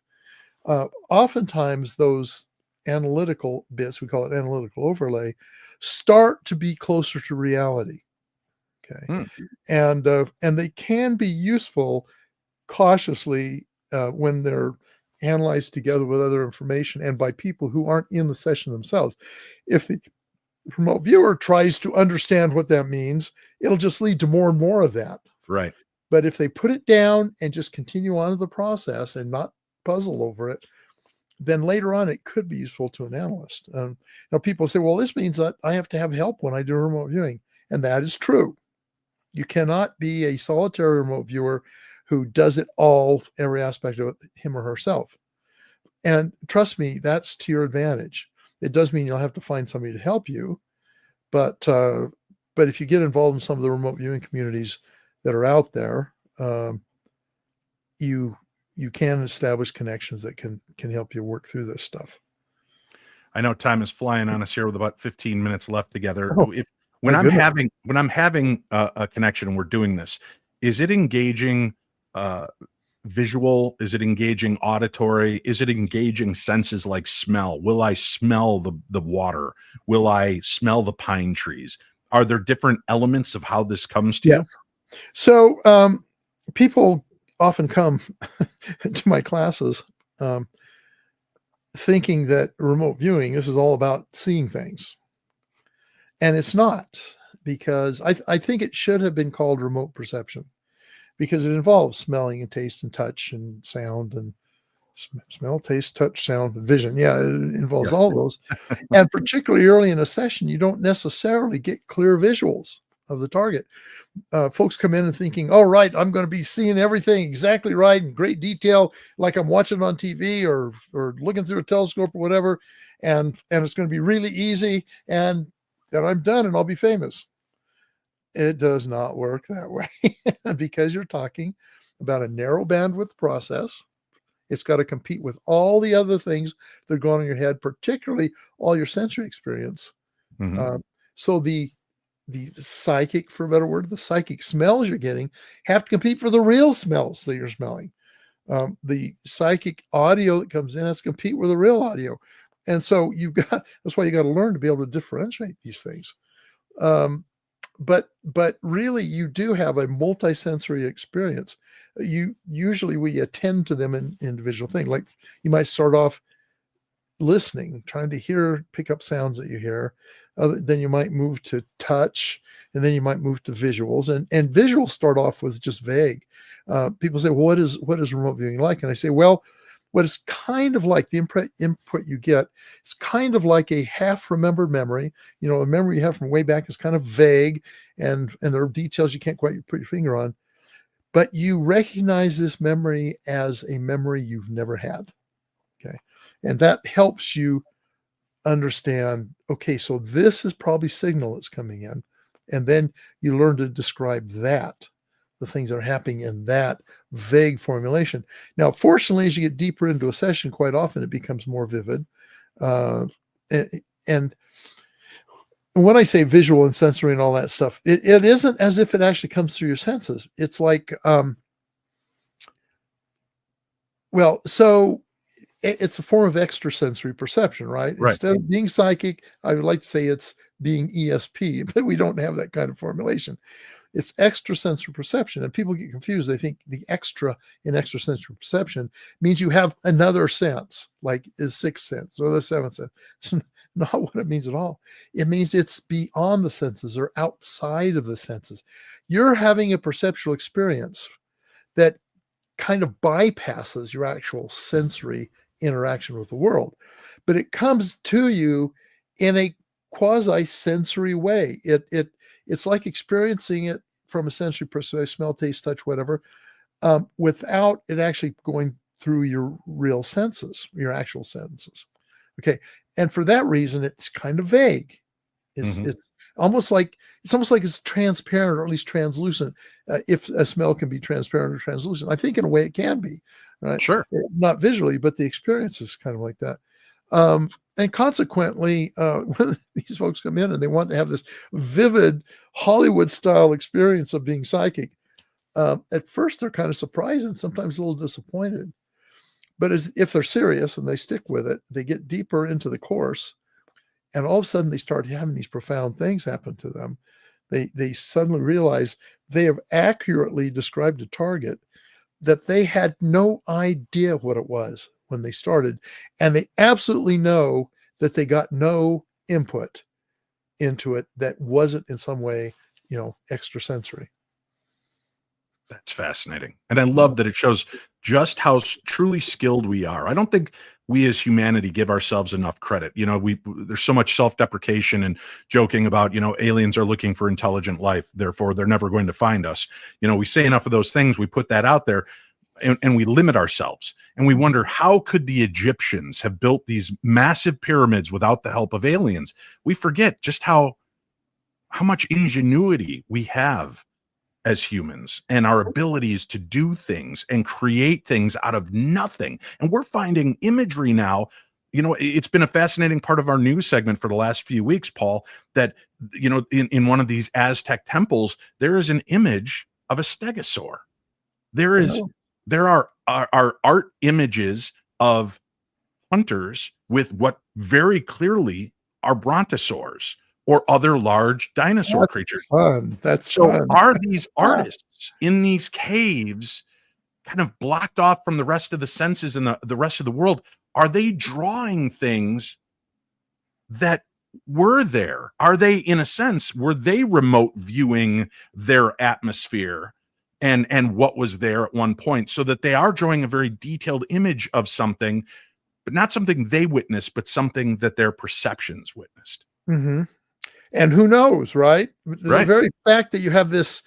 oftentimes those analytical bits, we call it analytical overlay, start to be closer to reality. Okay. And they can be useful cautiously when they're analyzed together with other information and by people who aren't in the session themselves. If the remote viewer tries to understand what that means, it'll just lead to more and more of that. Right. But if they put it down and just continue on with the process and not puzzle over it, then later on it could be useful to an analyst. People say, well, this means that I have to have help when I do remote viewing. And that is true. You cannot be a solitary remote viewer who does it all, every aspect of it, him or herself. And trust me, that's to your advantage. It does mean you'll have to find somebody to help you. But if you get involved in some of the remote viewing communities that are out there, you can establish connections that can help you work through this stuff. I know time is flying on us here with about 15 minutes left together. When I'm having a connection and we're doing this, is it engaging visual? Is it engaging auditory? Is it engaging senses like smell? Will I smell the water? Will I smell the pine trees? Are there different elements of how this comes to you? So people often come to my classes thinking that remote viewing, this is all about seeing things. And it's not, because I think it should have been called remote perception, because it involves smelling and taste and touch and sound and smell, taste, touch, sound, and vision. Yeah, it involves all those. And particularly early in a session, you don't necessarily get clear visuals of the target. Folks come in and thinking, oh, right, I'm going to be seeing everything exactly right in great detail, like I'm watching on TV or looking through a telescope or whatever, and it's going to be really easy, and then I'm done and I'll be famous. It does not work that way, because you're talking about a narrow bandwidth process. It's got to compete with all the other things that are going on in your head, particularly all your sensory experience. So the psychic, for a better word, the psychic smells you're getting have to compete for the real smells that you're smelling. The psychic audio that comes in has to compete with the real audio. And so that's why you got to learn to be able to differentiate these things. But really you do have a multisensory experience. Usually we attend to them in individual things. Like you might start off listening, trying to pick up sounds that you hear. Then you might move to touch, and then you might move to visuals. And visuals start off with just vague. People say, well, what is remote viewing like? And I say, well, what is kind of like the input you get. It's kind of like a half remembered memory. You know, a memory you have from way back is kind of vague, and there are details you can't quite put your finger on, but you recognize this memory as a memory you've never had. Okay. And that helps you understand, okay, so this is probably signal that's coming in. And then you learn to describe that, the things that are happening in that vague formulation. Now, fortunately, as you get deeper into a session, quite often it becomes more vivid. And when I say visual and sensory and all that stuff, it isn't as if it actually comes through your senses. It's like, so it's a form of extrasensory perception, right? Instead of being psychic, I would like to say it's being ESP, but we don't have that kind of formulation. It's extrasensory perception, and people get confused. They think the extra in extrasensory perception means you have another sense, like the sixth sense or the seventh sense. It's not what it means at all. It means it's beyond the senses or outside of the senses. You're having a perceptual experience that kind of bypasses your actual sensory interaction with the world, but it comes to you in a quasi-sensory way. It's like experiencing it from a sensory perspective, smell, taste, touch, whatever, without it actually going through your real senses, your actual senses. Okay, and for that reason, it's kind of vague. It's almost like it's transparent, or at least translucent. If a smell can be transparent or translucent, I think in a way it can be. Right? Sure. Not visually, but the experience is kind of like that. And consequently, when these folks come in and they want to have this vivid Hollywood-style experience of being psychic, at first they're kind of surprised and sometimes a little disappointed. But if they're serious and they stick with it, they get deeper into the course, and all of a sudden they start having these profound things happen to them. They suddenly realize they have accurately described a target that they had no idea what it was when they started, and they absolutely know that they got no input into it that wasn't in some way, extrasensory. That's fascinating. And I love that it shows just how truly skilled we are. I don't think we as humanity give ourselves enough credit. There's so much self-deprecation and joking about, aliens are looking for intelligent life, therefore they're never going to find us. We say enough of those things, we put that out there, and we limit ourselves. And we wonder, how could the Egyptians have built these massive pyramids without the help of aliens? We forget just how much ingenuity we have as humans, and our abilities to do things and create things out of nothing. And we're finding imagery now. It's been a fascinating part of our news segment for the last few weeks, Paul, that, in one of these Aztec temples, there is an image of a stegosaur. There are art images of hunters with what very clearly are brontosaurs or other large dinosaur creatures. That's so fun. Are these artists in these caves kind of blocked off from the rest of the senses and the rest of the world? Are they drawing things that were there? Are they, in a sense, were they remote viewing their atmosphere and what was there at one point, so that they are drawing a very detailed image of something, but not something they witnessed, but something that their perceptions witnessed? Mm-hmm. And who knows, right? The very fact that you have this,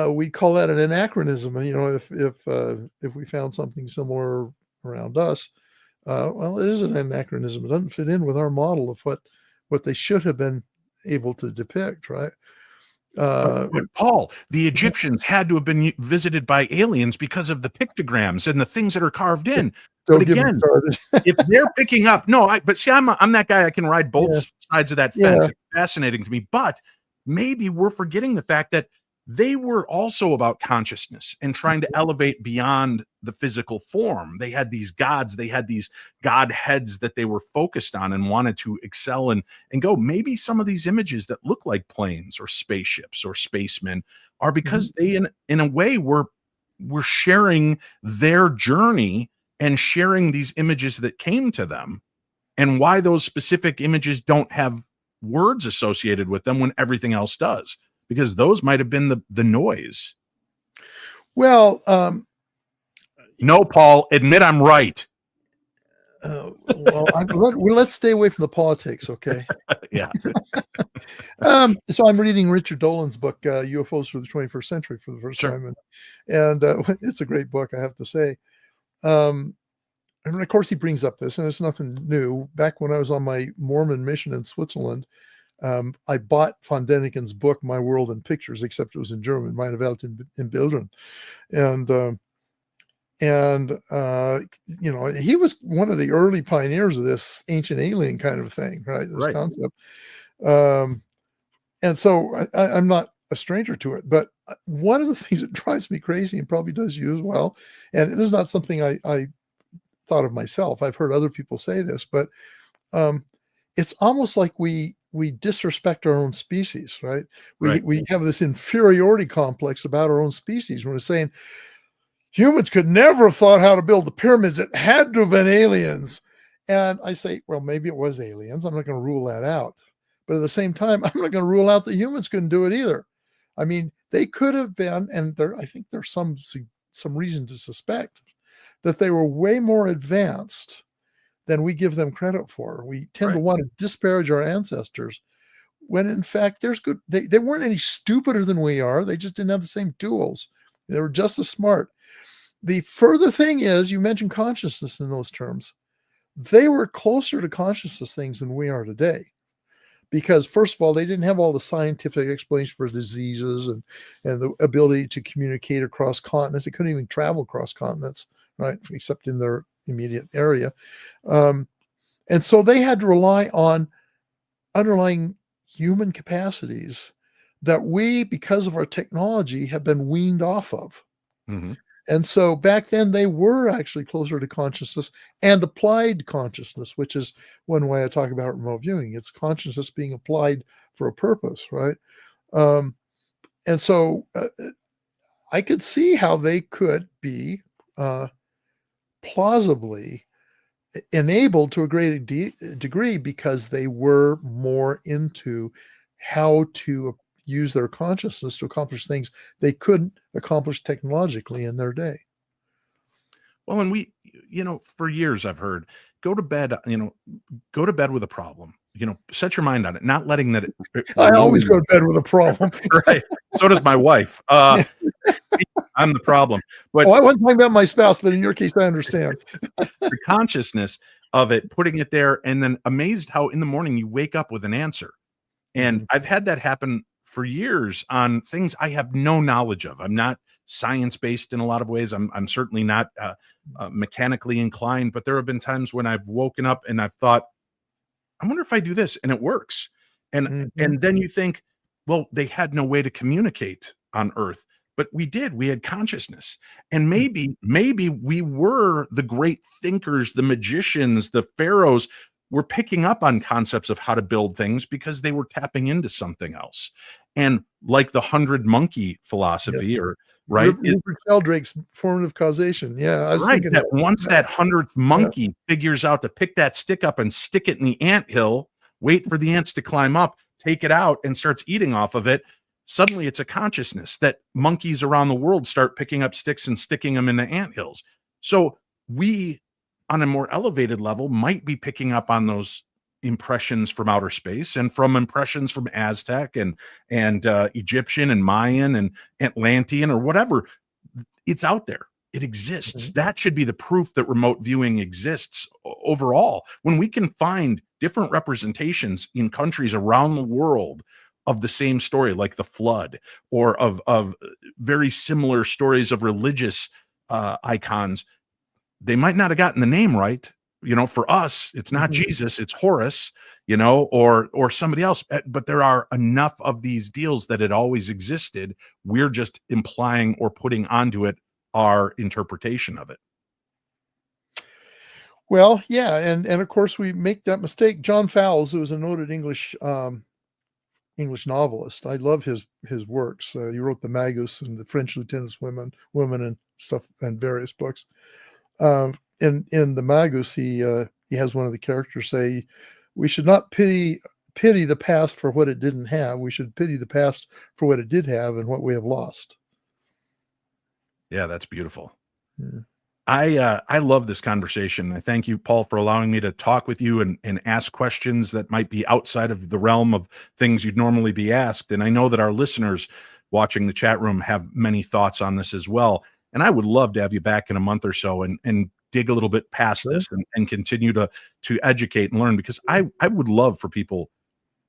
we call that an anachronism. If we found something similar around us, well, it is an anachronism. It doesn't fit in with our model of what they should have been able to depict, right? But Paul, the Egyptians had to have been visited by aliens because of the pictograms and the things that are carved in. But again, if they're picking up, but see, I'm that guy. I can ride both sides of that fence. It's fascinating to me. But maybe we're forgetting the fact that they were also about consciousness and trying to elevate beyond the physical form. They had these gods, they had these god heads that they were focused on and wanted to excel and go. Maybe some of these images that look like planes or spaceships or spacemen are because they, in a way, were sharing their journey and sharing these images that came to them, and why those specific images don't have words associated with them when everything else does. Because those might have been the noise. Well, no, Paul, admit I'm right. Let's stay away from the politics, okay? Yeah. So I'm reading Richard Dolan's book, UFOs for the 21st Century, for the first Sure. time, and it's a great book, I have to say. And of course, he brings up this, and it's nothing new. Back when I was on my Mormon mission in Switzerland, I bought von Däniken's book, My World in Pictures, except it was in German, Meine Welt in Bildern. And he was one of the early pioneers of this ancient alien kind of thing, right? This concept. And so I'm not a stranger to it, but one of the things that drives me crazy, and probably does you as well, and this is not something I thought of myself. I've heard other people say this, but it's almost like we disrespect our own species, right? We have this inferiority complex about our own species. When we're saying humans could never have thought how to build the pyramids, it had to have been aliens. And I say, well, maybe it was aliens. I'm not going to rule that out. But at the same time, I'm not going to rule out that humans couldn't do it either. I mean, they could have been, and I think there's some reason to suspect that they were way more advanced than we give them credit for. We tend to want to disparage our ancestors, when in fact they weren't any stupider than we are. They just didn't have the same tools. They were just as smart. The further thing is, you mentioned consciousness in those terms. They were closer to consciousness things than we are today. Because first of all, they didn't have all the scientific explanation for diseases and the ability to communicate across continents. They couldn't even travel across continents, right? Except in their immediate area. And so they had to rely on underlying human capacities that we, because of our technology, have been weaned off of. Mm-hmm. And so back then they were actually closer to consciousness and applied consciousness, which is one way I talk about remote viewing. It's consciousness being applied for a purpose, right? And so I could see how they could be plausibly enabled to a greater degree, because they were more into how to use their consciousness to accomplish things they couldn't accomplish technologically in their day. Well, and we, for years I've heard, go to bed with a problem, set your mind on it, not letting that. I always go to bed with a problem. Right. So does my wife. I'm the problem. But I wasn't talking about my spouse, but in your case, I understand. The consciousness of it, putting it there, and then amazed how in the morning you wake up with an answer. And I've had that happen for years on things I have no knowledge of. I'm not science-based in a lot of ways. I'm certainly not mechanically inclined, but there have been times when I've woken up and I've thought, I wonder if I do this, and it works. And then you think, well, they had no way to communicate on Earth, but we did. We had consciousness. And maybe we were the great thinkers, the magicians, the pharaohs. We're picking up on concepts of how to build things because they were tapping into something else. And like the 100 monkey philosophy, or right, Rupert Sheldrake's formative causation. Yeah, I was thinking that once that 100th monkey figures out to pick that stick up and stick it in the anthill, wait for the ants to climb up, take it out, and starts eating off of it, suddenly it's a consciousness that monkeys around the world start picking up sticks and sticking them in the anthills. So we, on a more elevated level, might be picking up on those impressions from outer space and from impressions from Aztec and Egyptian and Mayan and Atlantean or whatever. It's out there. It exists. That should be the proof that remote viewing exists overall. When we can find different representations in countries around the world of the same story, like the flood, or of very similar stories of religious icons, they might not have gotten the name right. For us, it's not Jesus, it's Horus, or somebody else. But there are enough of these deals that it always existed. We're just implying or putting onto it our interpretation of it. Well, yeah, and of course we make that mistake. John Fowles, who was a noted English novelist, I love his works. He wrote The Magus and The French Lieutenant's Women and stuff, and various books. In The Magus, he has one of the characters say, "We should not pity the past for what it didn't have. We should pity the past for what it did have and what we have lost." Yeah, that's beautiful. Yeah. I love this conversation. I thank you, Paul, for allowing me to talk with you and ask questions that might be outside of the realm of things you'd normally be asked. And I know that our listeners watching the chat room have many thoughts on this as well. And I would love to have you back in a month or so and dig a little bit past Sure. this and continue to educate and learn, because I would love for people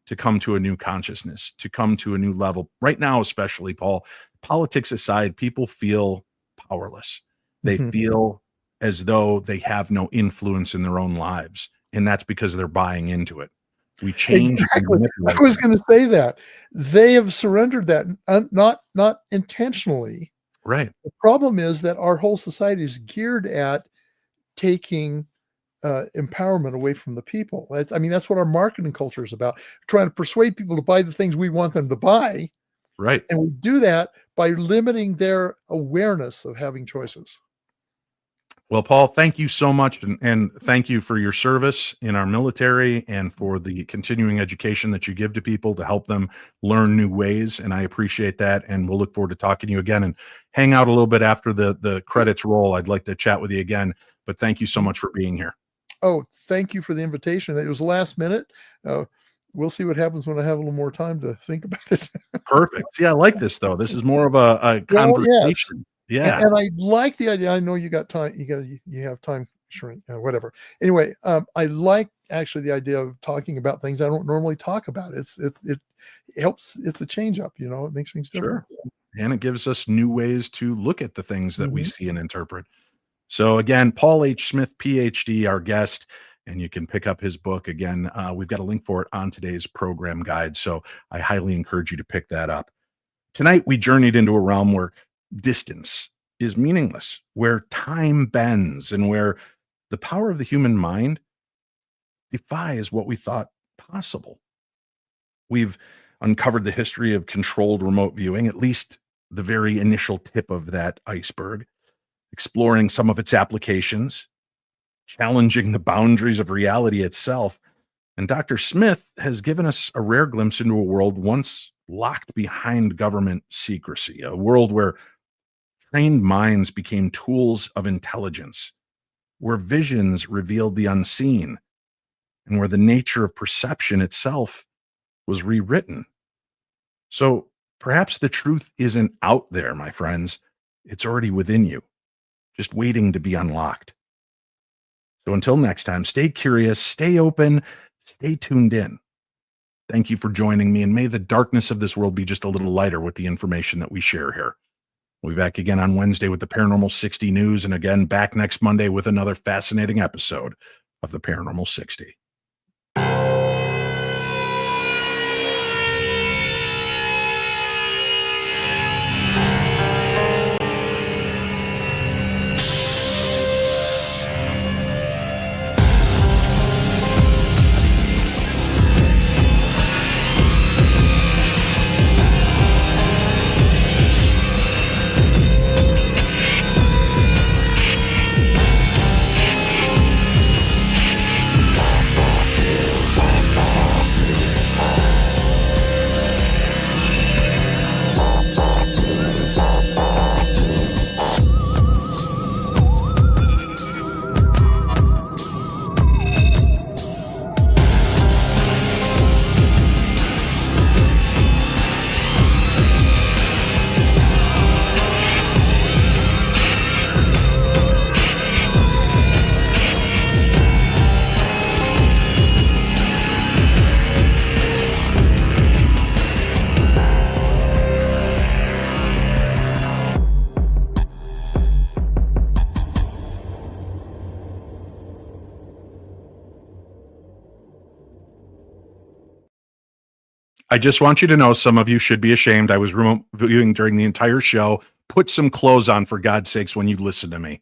to come to a new consciousness, to come to a new level. Right now, especially, Paul, politics aside, people feel powerless. They Mhm. feel as though they have no influence in their own lives, and that's because they're buying into it. We change and Exactly. manipulate I was them. going to say that they have surrendered that, not intentionally. Right. The problem is that our whole society is geared at taking empowerment away from the people. I mean, that's what our marketing culture is about, trying to persuade people to buy the things we want them to buy. Right. And we do that by limiting their awareness of having choices. Well, Paul, thank you so much. And thank you for your service in our military and for the continuing education that you give to people to help them learn new ways. And I appreciate that. And we'll look forward to talking to you again and hang out a little bit after the credits roll. I'd like to chat with you again, but thank you so much for being here. Oh, thank you for the invitation. It was last minute. We'll see what happens when I have a little more time to think about it. Perfect. See, I like this though. This is more of a Well, yes. conversation. Yeah. And I like the idea. I know you got time. You have time shrink, whatever. Anyway, I like actually the idea of talking about things I don't normally talk about. It helps. It's a change up. It makes things different. Sure. And it gives us new ways to look at the things that we Mhm. see and interpret. So again, Paul H. Smith, PhD, our guest, and you can pick up his book again. We've got a link for it on today's program guide. So I highly encourage you to pick that up. Tonight, we journeyed into a realm where distance is meaningless, where time bends, and where the power of the human mind defies what we thought possible. We've uncovered the history of controlled remote viewing, at least the very initial tip of that iceberg, exploring some of its applications, challenging the boundaries of reality itself. And Dr. Smith has given us a rare glimpse into a world once locked behind government secrecy, a world where trained minds became tools of intelligence, where visions revealed the unseen, and where the nature of perception itself was rewritten. So perhaps the truth isn't out there, my friends. It's already within you, just waiting to be unlocked. So until next time, stay curious, stay open, stay tuned in. Thank you for joining me, and may the darkness of this world be just a little lighter with the information that we share here. We'll be back again on Wednesday with the Paranormal 60 news, and again back next Monday with another fascinating episode of the Paranormal 60. I just want you to know, some of you should be ashamed. I was remote viewing during the entire show. Put some clothes on, for God's sakes, when you listen to me.